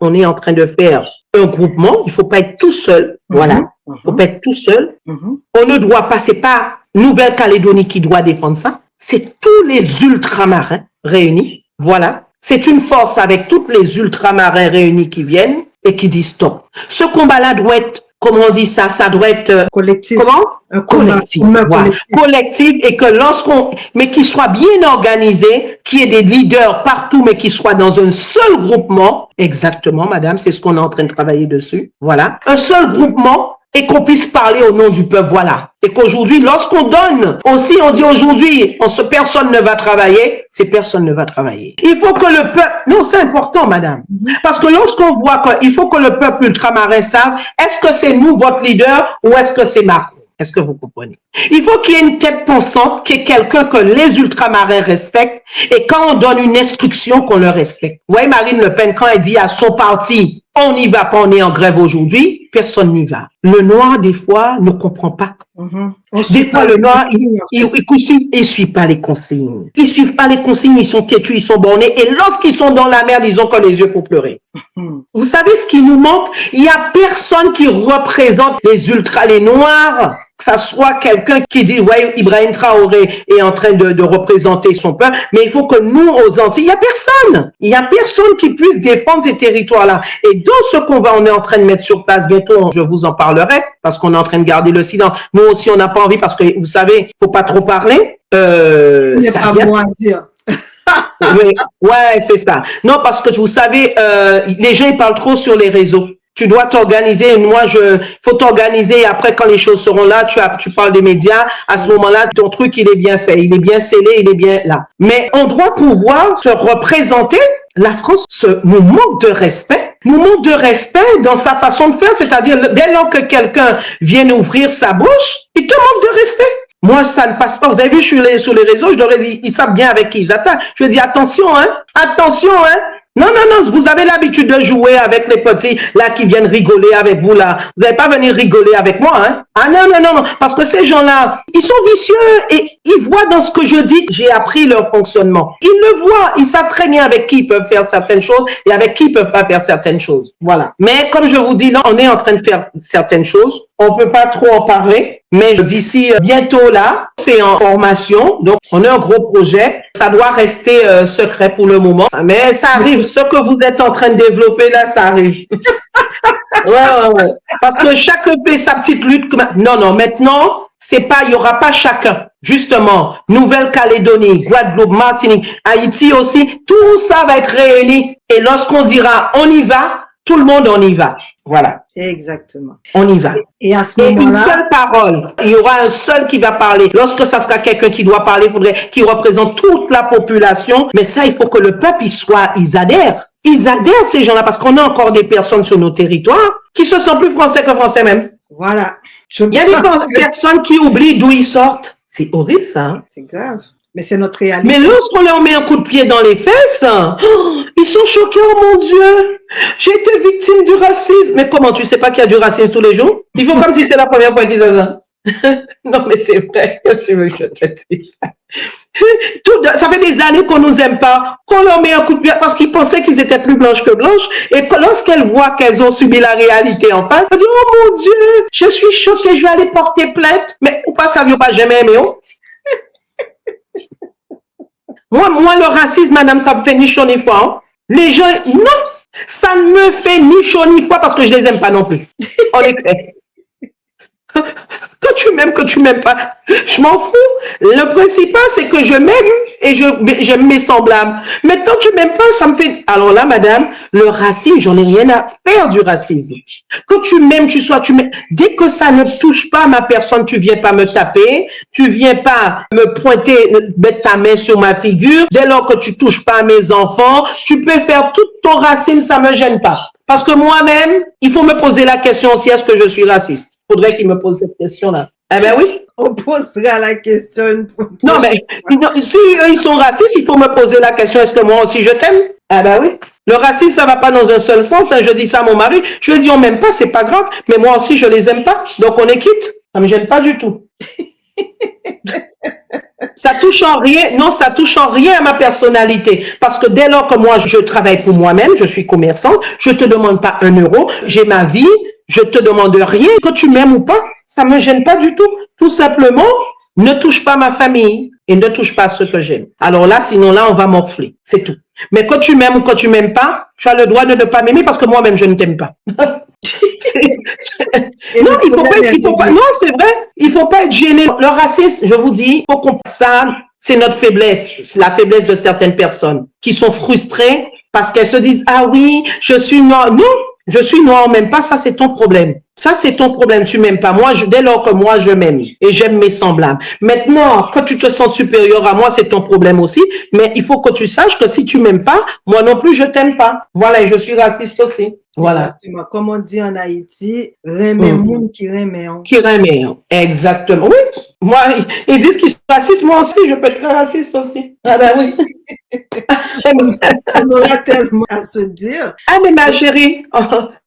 on est en train de faire un groupement. Il faut pas être tout seul. Voilà. Il faut pas être tout seul. On ne doit pas, c'est pas Nouvelle-Calédonie qui doit défendre ça. C'est tous les ultramarins réunis. Voilà. C'est une force avec tous les ultramarins réunis qui viennent et qui disent stop. Ce combat-là doit être comment on dit ça? Ça doit être collectif. comment? Un collectif. Voilà. Collectif, et que mais qui soit bien organisé, qu'il y ait des leaders partout, mais qui soient dans un seul groupement. Exactement, madame, c'est ce qu'on est en train de travailler dessus. Voilà. Un seul groupement, et qu'on puisse parler au nom du peuple, voilà. Et qu'aujourd'hui, lorsqu'on donne, aussi on dit aujourd'hui, personne ne va travailler, personne ne va travailler. Il faut que le peuple, non, c'est important, madame, parce que lorsqu'on voit qu'il faut que le peuple ultramarin sache, est-ce que c'est nous, votre leader, ou est-ce que c'est Macron? Est-ce que vous comprenez? Il faut qu'il y ait une tête pensante, qu'il y ait quelqu'un que les ultramarins respectent, et quand on donne une instruction, qu'on le respecte. Vous voyez Marine Le Pen, quand elle dit à son parti, on n'y va pas, on est en grève aujourd'hui, personne n'y va. Le noir, des fois, ne comprend pas. Des fois, le noir, il suit pas les consignes. Ils suivent pas les consignes, ils sont têtus, ils sont bornés, et lorsqu'ils sont dans la merde, ils ont que les yeux pour pleurer. Vous savez ce qui nous manque? Il y a personne qui représente les noirs. Que ça soit quelqu'un qui dit, ouais, Ibrahim Traoré est en train de représenter son peuple, mais il faut que nous, aux Antilles, il y a personne. Il y a personne qui puisse défendre ces territoires-là. Et dans ce on est en train de mettre sur place, bientôt, je vous en parlerai, parce qu'on est en train de garder le silence. Nous aussi, on n'a pas envie, parce que, vous savez, faut pas trop parler. Il n'y a pas bon à dire. Ouais, c'est ça. Non, parce que vous savez, les gens, ils parlent trop sur les réseaux. Tu dois t'organiser. Faut t'organiser. Et après, quand les choses seront là, tu parles des médias. À ce moment-là, ton truc, il est bien fait. Il est bien scellé. Il est bien là. Mais on doit pouvoir se représenter. La France nous manque de respect. Nous manque de respect dans sa façon de faire. C'est-à-dire, dès lors que quelqu'un vient ouvrir sa bouche, il te manque de respect. Moi, ça ne passe pas. Vous avez vu, je suis sur les réseaux, je leur ai dit, ils savent bien avec qui ils attaquent. Je leur ai dit, attention, attention, Non, vous avez l'habitude de jouer avec les petits, là, qui viennent rigoler avec vous, là. Vous n'allez pas venir rigoler avec moi, Ah, non, parce que ces gens-là, ils sont vicieux et ils voient dans ce que je dis, j'ai appris leur fonctionnement. Ils le voient, ils savent très bien avec qui ils peuvent faire certaines choses et avec qui ils peuvent pas faire certaines choses. Voilà. Mais comme je vous dis, là, on est en train de faire certaines choses. On peut pas trop en parler, mais d'ici bientôt là, c'est en formation. Donc, on a un gros projet. Ça doit rester secret pour le moment. Mais ça arrive. Ce que vous êtes en train de développer là, ça arrive. Ouais. Parce que chacun fait sa petite lutte. Non, maintenant, il y aura pas chacun. Justement, Nouvelle-Calédonie, Guadeloupe, Martinique, Haïti aussi, tout ça va être réuni. Et lorsqu'on dira on y va, tout le monde on y va. Voilà. Exactement. On y va. Et à ce moment-là, une seule parole. Il y aura un seul qui va parler. Lorsque ça sera quelqu'un qui doit parler, il faudrait qu'il représente toute la population. Mais ça, il faut que le peuple, ils adhèrent. Ils adhèrent, ces gens-là, parce qu'on a encore des personnes sur nos territoires qui se sentent plus français que français même. Voilà. Il y a des personnes qui oublient d'où ils sortent. C'est horrible, ça. C'est grave. Mais c'est notre réalité. Mais lorsqu'on leur met un coup de pied dans les fesses, ils sont choqués. Oh mon Dieu, j'ai été victime du racisme. Mais comment, tu sais pas qu'il y a du racisme tous les jours? Il faut comme si c'est la première fois qu'ils ont ça. Non, mais c'est vrai. Qu'est-ce que tu veux que je te dise? Ça fait des années qu'on nous aime pas, qu'on leur met un coup de pied parce qu'ils pensaient qu'ils étaient plus blanches que blanches. Et lorsqu'elles voient qu'elles ont subi la réalité en face, elles disent, oh mon Dieu, je suis choquée, je vais aller porter plainte. Mais ou pas, ça ne veut pas jamais aimer, oh? Moi, le racisme, madame, ça me fait ni chaud ni froid. Hein? Les gens, non, ça ne me fait ni chaud ni froid parce que je les aime pas non plus. On est clair. Que tu m'aimes pas, je m'en fous. Le principal, c'est que je m'aime et j'aime mes semblables. Maintenant, tu m'aimes pas, ça me fait... Alors là, madame, le racisme, j'en ai rien à faire du racisme. Que tu m'aimes, tu m'aimes. Dès que ça ne touche pas ma personne, tu viens pas me taper, tu viens pas me pointer, mettre ta main sur ma figure. Dès lors que tu touches pas à mes enfants, tu peux faire tout ton racisme, ça me gêne pas. Parce que moi-même, il faut me poser la question aussi, est-ce que je suis raciste? Faudrait qu'il me pose cette question-là. Eh ben oui. On posera la question. Non, mais si ils sont racistes, il faut me poser la question, est-ce que moi aussi je t'aime? Eh ben oui. Le racisme, ça va pas dans un seul sens. Hein. Je dis ça à mon mari. Je lui dis, on m'aime pas, c'est pas grave. Mais moi aussi, je les aime pas. Donc, on est quitte. Ça me gêne pas du tout. Ça touche en rien, non, ça touche en rien à ma personnalité. Parce que dès lors que moi, je travaille pour moi-même, je suis commerçante, je te demande pas 1 euro, j'ai ma vie, je te demande rien, que tu m'aimes ou pas, ça me gêne pas du tout. Tout simplement, ne touche pas ma famille, et ne touche pas à ce que j'aime. Alors là, sinon là, on va morfler. C'est tout. Mais quand tu m'aimes ou quand tu m'aimes pas, tu as le droit de ne pas m'aimer parce que moi-même, je ne t'aime pas. Non, non, c'est vrai. Il faut pas être gêné. Le racisme, je vous dis, faut qu'on ça, c'est notre faiblesse. C'est la faiblesse de certaines personnes qui sont frustrées parce qu'elles se disent, ah oui, je suis noire. Non, je suis noire, même pas. Ça, c'est ton problème. Ça, c'est ton problème. Tu m'aimes pas. Moi, dès lors que moi, je m'aime et j'aime mes semblables. Maintenant, quand tu te sens supérieur à moi, c'est ton problème aussi. Mais il faut que tu saches que si tu m'aimes pas, moi non plus, je t'aime pas. Voilà. Et je suis raciste aussi. Voilà. Exactement. Comme on dit en Haïti, remet moun qui remet. Qui remet. Exactement. Oui. Moi, ils disent qu'ils sont racistes. Moi aussi, je peux être très raciste aussi. Ah ben oui. On aura tellement à se dire. Ah, mais ma chérie,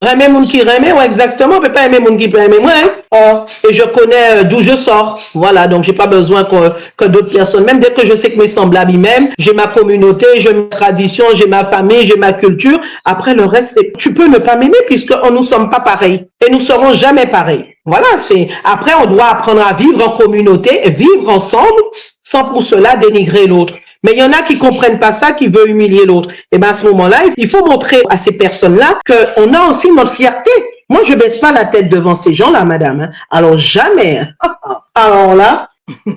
remet moun qui remet, ouais, exactement. On peut pas aimer moun qui peut aimer moi. Hein. Et je connais d'où je sors. Voilà. Donc, j'ai pas besoin que d'autres personnes, même dès que je sais que mes semblables ils m'aiment, j'ai ma communauté, j'ai ma tradition, j'ai ma famille, j'ai ma culture. Après, le reste, c'est, tu peux ne pas m'aimer puisque nous sommes pas pareils. Et nous serons jamais pareils. Voilà, après, on doit apprendre à vivre en communauté, vivre ensemble, sans pour cela dénigrer l'autre. Mais il y en a qui comprennent pas ça, qui veulent humilier l'autre. Et ben, à ce moment-là, il faut montrer à ces personnes-là qu'on a aussi notre fierté. Moi, je baisse pas la tête devant ces gens-là, madame. Hein. Alors, jamais. Alors là,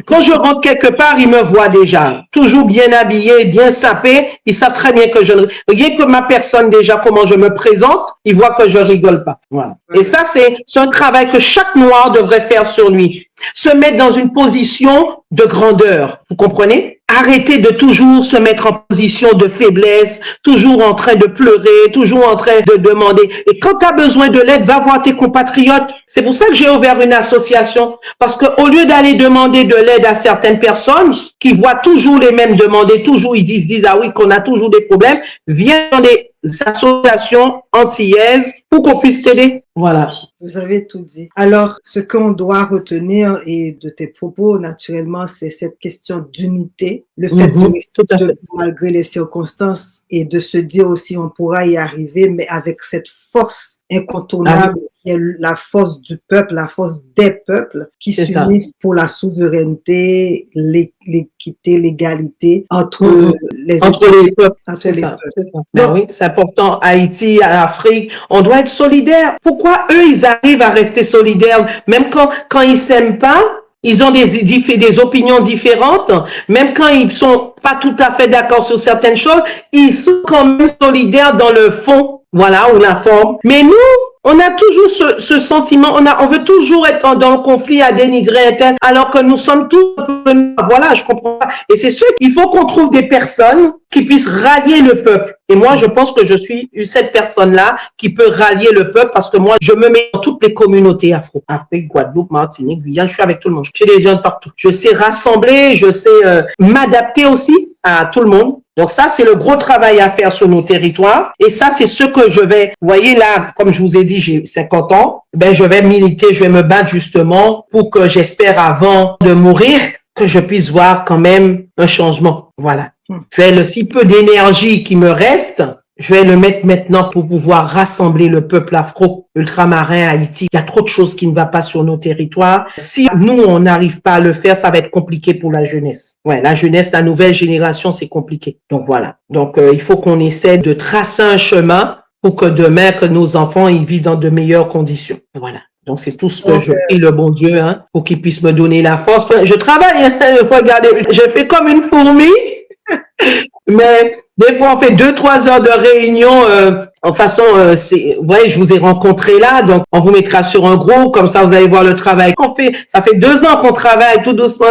quand je rentre quelque part, ils me voient déjà. Toujours bien habillé, bien sapé. Ils savent très bien que je ne... Rien que ma personne déjà, comment je me présente, ils voient que je rigole pas. Voilà. Et ça, c'est un travail que chaque Noir devrait faire sur lui. Se mettre dans une position de grandeur. Vous comprenez? Arrêtez de toujours se mettre en position de faiblesse, toujours en train de pleurer, toujours en train de demander. Et quand tu as besoin de l'aide, va voir tes compatriotes. C'est pour ça que j'ai ouvert une association. Parce que au lieu d'aller demander de l'aide à certaines personnes qui voient toujours les mêmes demander, toujours ils disent ah oui qu'on a toujours des problèmes, viens dans des associations antillaises pour qu'on puisse t'aider. Voilà. Vous avez tout dit. Alors, ce qu'on doit retenir et de tes propos, naturellement, c'est cette question d'unité, le fait de malgré les circonstances et de se dire aussi on pourra y arriver, mais avec cette force incontournable qui est la force du peuple, la force des peuples qui s'unissent pour la souveraineté, l'équité, l'égalité entre les peuples. C'est ça. Ben oui, c'est important. Haïti, Afrique, on doit être solidaires. Pourquoi eux, ils arrivent à rester solidaires, même quand ils s'aiment pas? Ils ont des opinions différentes, même quand ils sont pas tout à fait d'accord sur certaines choses, ils sont quand même solidaires dans le fond, voilà, ou la forme. Mais nous, on a toujours ce sentiment, on veut toujours être dans le conflit à dénigrer, alors que nous sommes tous, voilà, je comprends pas. Et c'est sûr qu'il faut qu'on trouve des personnes qui puissent rallier le peuple. Et moi, je pense que je suis cette personne-là qui peut rallier le peuple parce que moi, je me mets dans toutes les communautés Afrique, Guadeloupe, Martinique, Guyane, je suis avec tout le monde. J'ai des gens de partout. Je sais rassembler, je sais m'adapter aussi à tout le monde. Donc ça, c'est le gros travail à faire sur nos territoires. Et ça, c'est ce que je vais, vous voyez là, comme je vous ai dit, j'ai 50 ans, ben je vais militer, je vais me battre justement pour que j'espère avant de mourir, que je puisse voir quand même un changement. Voilà. Je vais le si peu d'énergie qui me reste, je vais le mettre maintenant pour pouvoir rassembler le peuple afro-ultramarin à Haïti. Il y a trop de choses qui ne vont pas sur nos territoires. Si nous, on n'arrive pas à le faire, ça va être compliqué pour la jeunesse. Ouais, la jeunesse, la nouvelle génération, c'est compliqué. Donc voilà. Donc il faut qu'on essaie de tracer un chemin pour que demain, que nos enfants, ils vivent dans de meilleures conditions. Voilà. Donc, c'est tout ce que je prie le bon Dieu, hein, pour qu'il puisse me donner la force. Je travaille, hein, regardez, je fais comme une fourmi, mais des fois, on fait 2-3 heures de réunion, en façon, vous voyez, je vous ai rencontré là, donc on vous mettra sur un groupe, comme ça vous allez voir le travail qu'on fait. Ça fait 2 ans qu'on travaille tout doucement,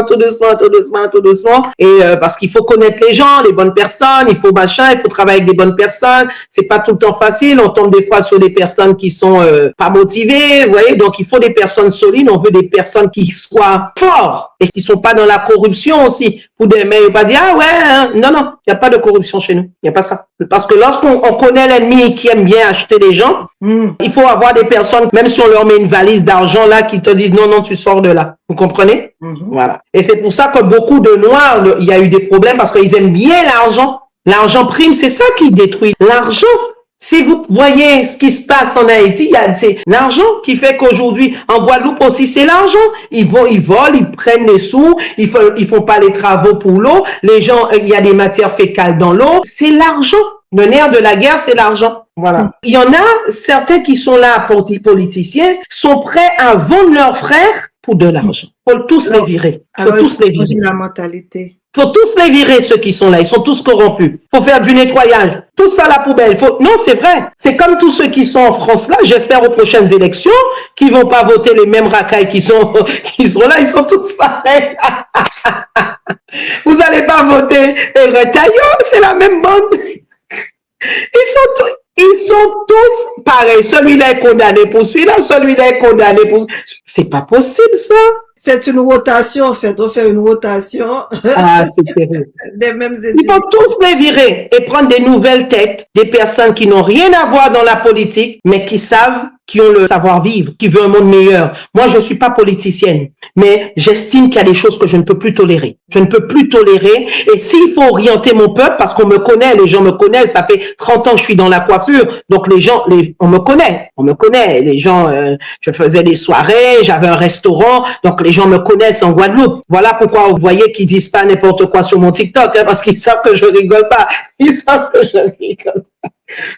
et parce qu'il faut connaître les gens, les bonnes personnes, il faut travailler avec des bonnes personnes. C'est pas tout le temps facile, on tombe des fois sur des personnes qui sont pas motivées, vous voyez, donc il faut des personnes solides, on veut des personnes qui soient fortes et qui sont pas dans la corruption aussi. Pour des mecs, pas dire ah ouais, hein. Non, il n'y a pas de corruption chez nous, il n'y a pas ça. Parce que lorsqu'on connaît l'ennemi qui aime bien acheter des gens, il faut avoir des personnes, même si on leur met une valise d'argent là, qui te disent non, tu sors de là. Vous comprenez? Voilà. Et c'est pour ça que beaucoup de Noirs, il y a eu des problèmes parce qu'ils aiment bien l'argent. L'argent prime, c'est ça qui détruit. L'argent, Si vous voyez ce qui se passe en Haïti, c'est l'argent qui fait qu'aujourd'hui, en Guadeloupe aussi, c'est l'argent. Ils volent, ils prennent les sous, ils font pas les travaux pour l'eau. Les gens, il y a des matières fécales dans l'eau. C'est l'argent. Le nerf de la guerre, c'est l'argent. Voilà. Il y en a certains qui sont là, politiciens, sont prêts à vendre leurs frères pour de l'argent. Faut tous les virer. Faut tous les virer. La mentalité. Faut tous les virer, ceux qui sont là. Ils sont tous corrompus. Faut faire du nettoyage. Tout ça à la poubelle. Non, c'est vrai. C'est comme tous ceux qui sont en France là. J'espère aux prochaines élections qu'ils vont pas voter les mêmes racailles qui sont là. Ils sont tous pareils. Vous allez pas voter Retailleau. C'est la même bande. Ils sont tous pareils. Celui-là est condamné pour celui-là. Celui-là est condamné pour... C'est pas possible, ça. C'est une rotation, en fait. On fait une rotation. Ah, c'est terrible. Des mêmes études. Ils vont tous les virer et prendre des nouvelles têtes, des personnes qui n'ont rien à voir dans la politique, mais qui savent, qui ont le savoir-vivre, qui veulent un monde meilleur. Moi, je suis pas politicienne, mais j'estime qu'il y a des choses que je ne peux plus tolérer. Je ne peux plus tolérer. Et s'il faut orienter mon peuple, parce qu'on me connaît, les gens me connaissent, ça fait 30 ans que je suis dans la coiffure, donc on me connaît. Les gens, je faisais des soirées, j'avais un restaurant, donc les gens me connaissent en Guadeloupe. Voilà pourquoi vous voyez qu'ils disent pas n'importe quoi sur mon TikTok, hein, parce qu'ils savent que je rigole pas. Ils savent que je rigole pas.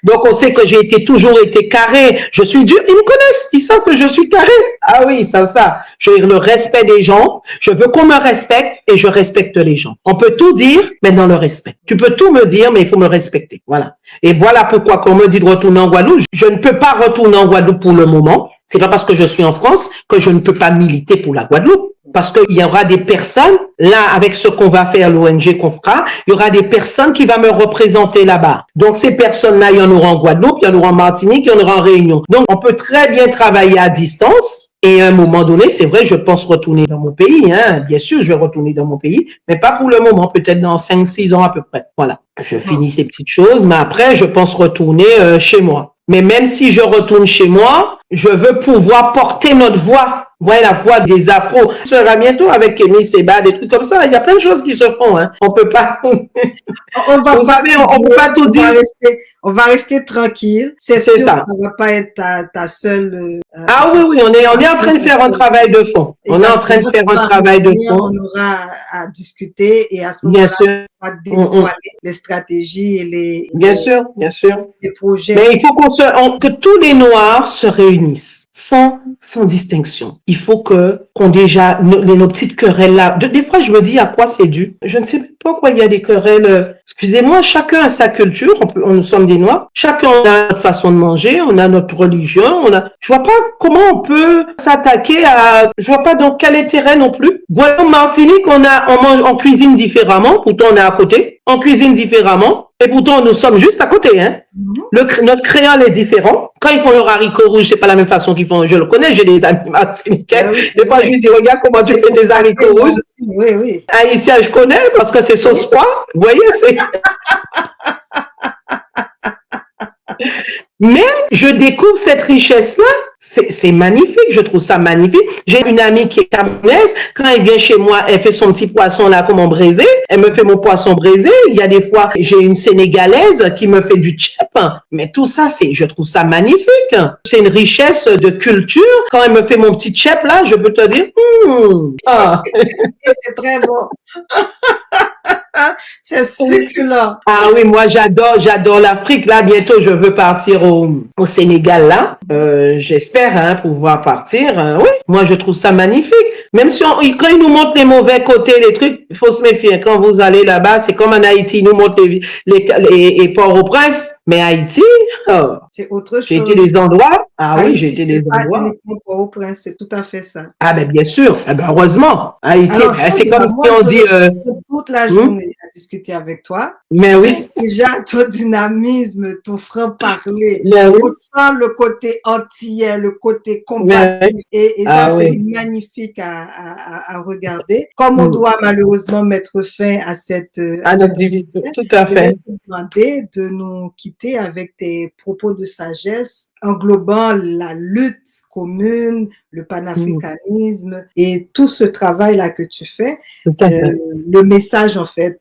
Donc, on sait que j'ai toujours été carré. Je suis dur. Ils me connaissent. Ils savent que je suis carré. Ah oui, ils savent ça. J'ai le respect des gens. Je veux qu'on me respecte et je respecte les gens. On peut tout dire, mais dans le respect. Tu peux tout me dire, mais il faut me respecter. Voilà. Et voilà pourquoi, quand on me dit de retourner en Guadeloupe, je ne peux pas retourner en Guadeloupe pour le moment. C'est pas parce que je suis en France que je ne peux pas militer pour la Guadeloupe. Parce qu'il y aura des personnes, là, avec ce qu'on va faire, l'ONG qu'on fera, il y aura des personnes qui vont me représenter là-bas. Donc, ces personnes-là, il y en aura en Guadeloupe, il y en aura en Martinique, il y en aura en Réunion. Donc, on peut très bien travailler à distance. Et à un moment donné, c'est vrai, je pense retourner dans mon pays, hein. Bien sûr, je vais retourner dans mon pays, mais pas pour le moment, peut-être dans 5-6 ans à peu près. Voilà. Je finis ces petites choses, mais après, je pense retourner chez moi. Mais même si je retourne chez moi, je veux pouvoir porter notre voix. Voyez la voix des Afros. Ça sera bientôt avec Kémy Seba, des trucs comme ça. Il y a plein de choses qui se font, hein. On peut pas. On peut pas tout dire. On va rester tranquille. C'est sûr ça. Ça va pas être ta seule. Ah oui, on est en train de faire un travail de fond. Exactement. On est en train de faire un travail de fond. On aura à discuter et à ce moment-là, on va dévoiler les stratégies et les. Bien sûr. Les projets. Mais il faut que tous les Noirs se réunissent. Sans distinction. Il faut qu'on déjà, nos petites querelles là, des fois je me dis à quoi c'est dû. Je ne sais pas pourquoi il y a des querelles. Excusez-moi, chacun a sa culture, nous sommes des Noirs. Chacun a notre façon de manger, on a notre religion, je vois pas comment on peut s'attaquer je vois pas dans quel intérêt non plus. Guadeloupe, Martinique, on cuisine différemment, pourtant on est à côté. On cuisine différemment. Et pourtant, nous sommes juste à côté, hein. Notre créole est différent. Quand ils font leur haricot rouge, c'est pas la même façon qu'ils font. Je le connais, j'ai des amis martiniquais. Des fois, je lui dis, regarde comment tu fais des haricots rouges. Oui. Haïtien, je connais parce que c'est sauce pois. Vous voyez, c'est... Mais je découvre cette richesse-là. C'est magnifique, je trouve ça magnifique. J'ai une amie qui est camerounaise. Quand elle vient chez moi, elle fait son petit poisson là, comme braisé. Elle me fait mon poisson braisé. Il y a des fois, j'ai une Sénégalaise qui me fait du tchèp. Mais tout ça, je trouve ça magnifique. C'est une richesse de culture. Quand elle me fait mon petit tchèp là, je peux te dire, c'est très bon. C'est succulent. Ah oui, moi j'adore l'Afrique. Là, bientôt, je veux partir au Sénégal là. J'espère pouvoir partir. Oui, moi je trouve ça magnifique. Même si quand ils nous montrent les mauvais côtés, les trucs, il faut se méfier. Quand vous allez là-bas, c'est comme en Haïti, ils nous montrent les Port-au-Prince. Mais Haïti, c'est autre chose. J'ai été des endroits. Ah Haïti, oui, j'ai été des endroits. Port-au-Prince, c'est tout à fait ça. Ah ben bien sûr. heureusement. Haïti, c'est comme si on dit. Toute la journée à discuter avec toi. Mais oui. Déjà, ton dynamisme, ton franc-parler, on sent le côté antillais, le côté combatif. Et ça, c'est magnifique à regarder. Comme on doit malheureusement mettre fin à cette activité, tout à fait. Je vais te demander de nous quitter avec tes propos de de sagesse englobant la lutte commune, le panafricanisme et tout ce travail-là que tu fais. Tout à fait. Le message, en fait,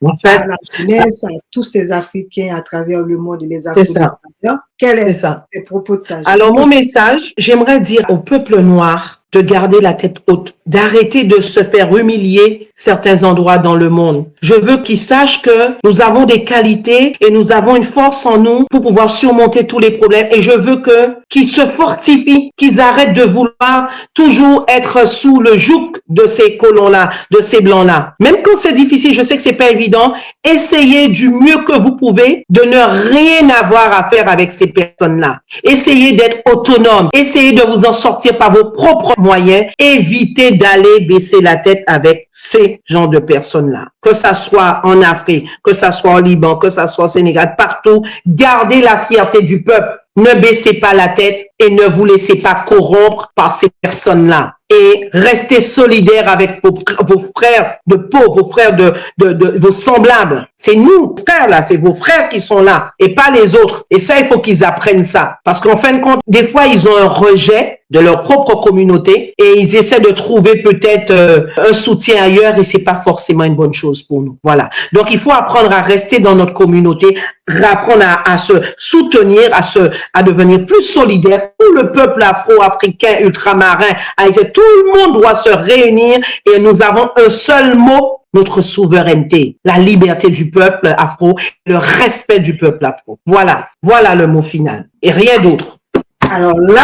En fait, à la jeunesse, à tous ces Africains à travers le monde et les c'est ça. Afro-Descendants. Quel C'est est ça. tes propos de sagesse? Alors, mon message, j'aimerais dire au peuple noir de garder la tête haute, d'arrêter de se faire humilier certains endroits dans le monde. Je veux qu'ils sachent que nous avons des qualités et nous avons une force en nous pour pouvoir surmonter tous les problèmes. Et je veux qu'ils se fortifient, qu'ils arrêtent de vouloir toujours être sous le joug de ces colons-là, de ces blancs-là. Même quand c'est difficile, je sais que c'est pas évident, essayez du mieux que vous pouvez de ne rien avoir à faire avec ces personnes-là. Essayez d'être autonome. Essayez de vous en sortir par vos propres moyens. Évitez d'aller baisser la tête avec ces genres de personnes-là. Que ça soit en Afrique, que ça soit au Liban, que ça soit au Sénégal, partout. Gardez la fierté du peuple. Ne baissez pas la tête et ne vous laissez pas corrompre par ces personnes-là. Et restez solidaires avec vos frères de peau, vos frères de vos semblables. C'est nous, frères là, c'est vos frères qui sont là et pas les autres. Et ça, il faut qu'ils apprennent ça. Parce qu'en fin de compte, des fois, ils ont un rejet de leur propre communauté et ils essaient de trouver peut-être un soutien ailleurs et c'est pas forcément une bonne chose pour nous. Voilà. Donc, il faut apprendre à rester dans notre communauté, apprendre à se soutenir, à devenir plus solidaire. Tout le peuple afro-africain, ultramarin, tout le monde doit se réunir et nous avons un seul mot, notre souveraineté, la liberté du peuple afro, le respect du peuple afro. Voilà. Voilà le mot final. Et rien d'autre. Alors là,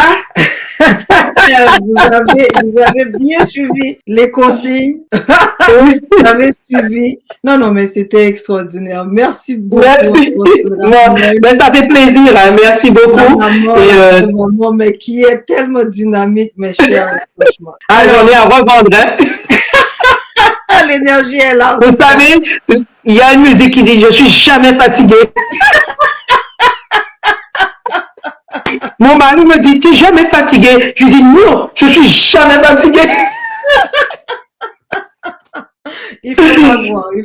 vous avez bien suivi les consignes. Vous avez suivi. Non, mais c'était extraordinaire. Merci beaucoup. Merci. Mais ça fait plaisir. Hein. Merci beaucoup. Maman, mais qui est tellement dynamique, mes chers. Franchement. Alors, on est à revendre. Hein. L'énergie est là. Vous savez, il y a une musique qui dit « Je suis jamais fatigué ». Mon mari me dit, tu n'es jamais fatigué. Je lui dis, non, je suis jamais fatigué. Il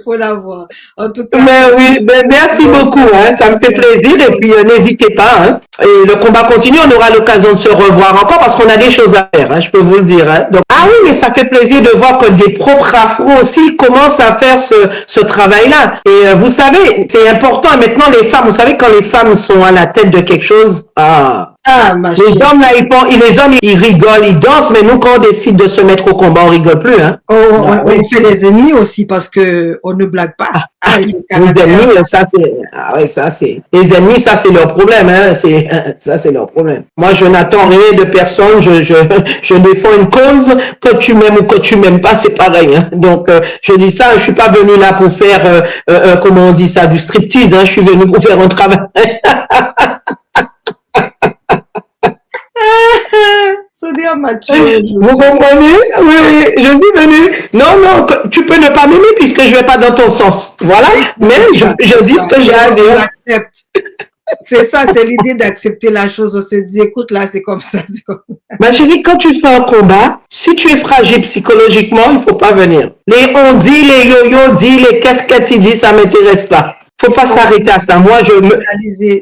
faut l'avoir. En tout cas. Mais oui, merci beaucoup. Hein, ça me fait plaisir. Et puis, n'hésitez pas. Hein, et le combat continue. On aura l'occasion de se revoir encore parce qu'on a des choses à faire. Hein, je peux vous le dire. Hein. Donc, oui, mais ça fait plaisir de voir que des propres afro aussi commencent à faire ce travail-là. Et vous savez, c'est important. Et maintenant, les femmes, vous savez, quand les femmes sont à la tête de quelque chose, les hommes, là, ils rigolent, ils dansent, mais nous, quand on décide de se mettre au combat, on rigole plus, hein. On fait des ennemis aussi parce que on ne blague pas. Les ennemis, les ennemis, ça, c'est leur problème, hein. Ça, c'est leur problème. Moi, je n'attends rien de personne. Je défends une cause, que tu m'aimes ou que tu m'aimes pas, c'est pareil, hein. Donc, je dis ça, je suis pas venu là pour faire, comment on dit ça, du striptease, hein. Je suis venu pour faire un travail. Vous comprenez? Oui, je suis venue. Non, tu peux ne pas m'aimer puisque je vais pas dans ton sens. Voilà. Mais je dis ce que j'ai à dire. C'est ça, c'est l'idée d'accepter la chose. On se dit, écoute, là, c'est comme ça. Ma chérie, quand tu fais un combat, si tu es fragile psychologiquement, il faut pas venir. Les on dit, les yo-yo dit, les casquettes dit, ça m'intéresse pas. Faut pas s'arrêter à ça. Moi,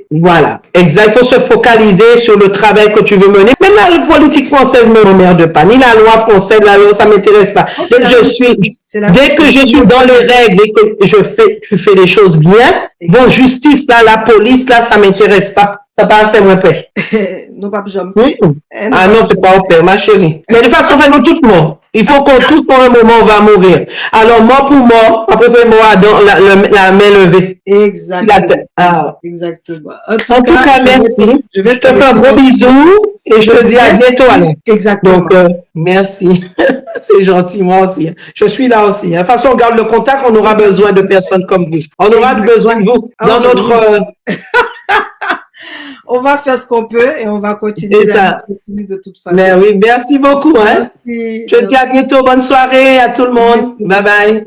voilà. Exact. Il faut se focaliser sur le travail que tu veux mener. Même la politique française me m'emmerde pas. Ni la loi française, la loi, ça m'intéresse pas. Dès que je suis dans les règles et que tu fais les choses bien, bon, justice, là, la police, là, ça m'intéresse pas. Ça va faire mon père. Non, pas jamais. Ah non, c'est pas au père, ma chérie. Mais de toute façon, nous tout le monde. Il faut qu'on tous, pour un moment, on va mourir. Alors, mort pour mort, à peu près moi, dans la main levée. Exactement. Exactement. En tout cas, merci. Je vais te faire un gros bisou et je te dis à bientôt, Alain. Exactement. Donc, merci. C'est gentil, moi aussi. Je suis là aussi. De toute façon, on garde le contact, on aura besoin de personnes comme vous. On aura besoin de vous dans notre... On va faire ce qu'on peut et on va continuer. De toute façon. Mais oui, merci beaucoup. Hein. Merci. Je te dis à bientôt. Bonne soirée à tout le monde. Bye bye.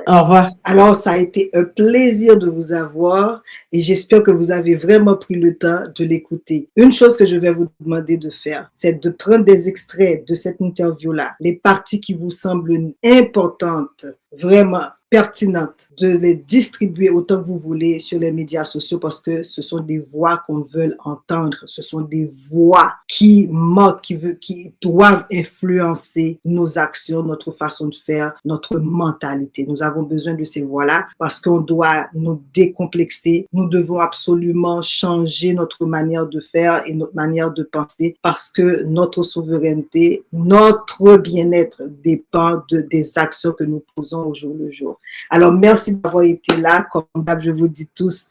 Au revoir. Alors, ça a été un plaisir de vous avoir et j'espère que vous avez vraiment pris le temps de l'écouter. Une chose que je vais vous demander de faire, c'est de prendre des extraits de cette interview-là, les parties qui vous semblent importantes. vraiment pertinente de les distribuer autant que vous voulez sur les médias sociaux parce que ce sont des voix qu'on veut entendre, ce sont des voix qui manquent, qui doivent influencer nos actions, notre façon de faire, notre mentalité. Nous avons besoin de ces voix-là parce qu'on doit nous décomplexer. Nous devons absolument changer notre manière de faire et notre manière de penser parce que notre souveraineté, notre bien-être dépend des actions que nous posons au jour le jour. Alors, merci d'avoir été là. Comme d'hab, je vous dis tous,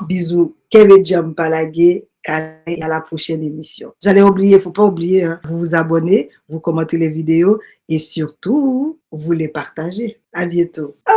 bisous. Kevin Jam Palagé, et à la prochaine émission. J'allais oublier, faut pas oublier, hein, vous vous abonnez, vous commentez les vidéos et surtout, vous les partagez. À bientôt. Ah!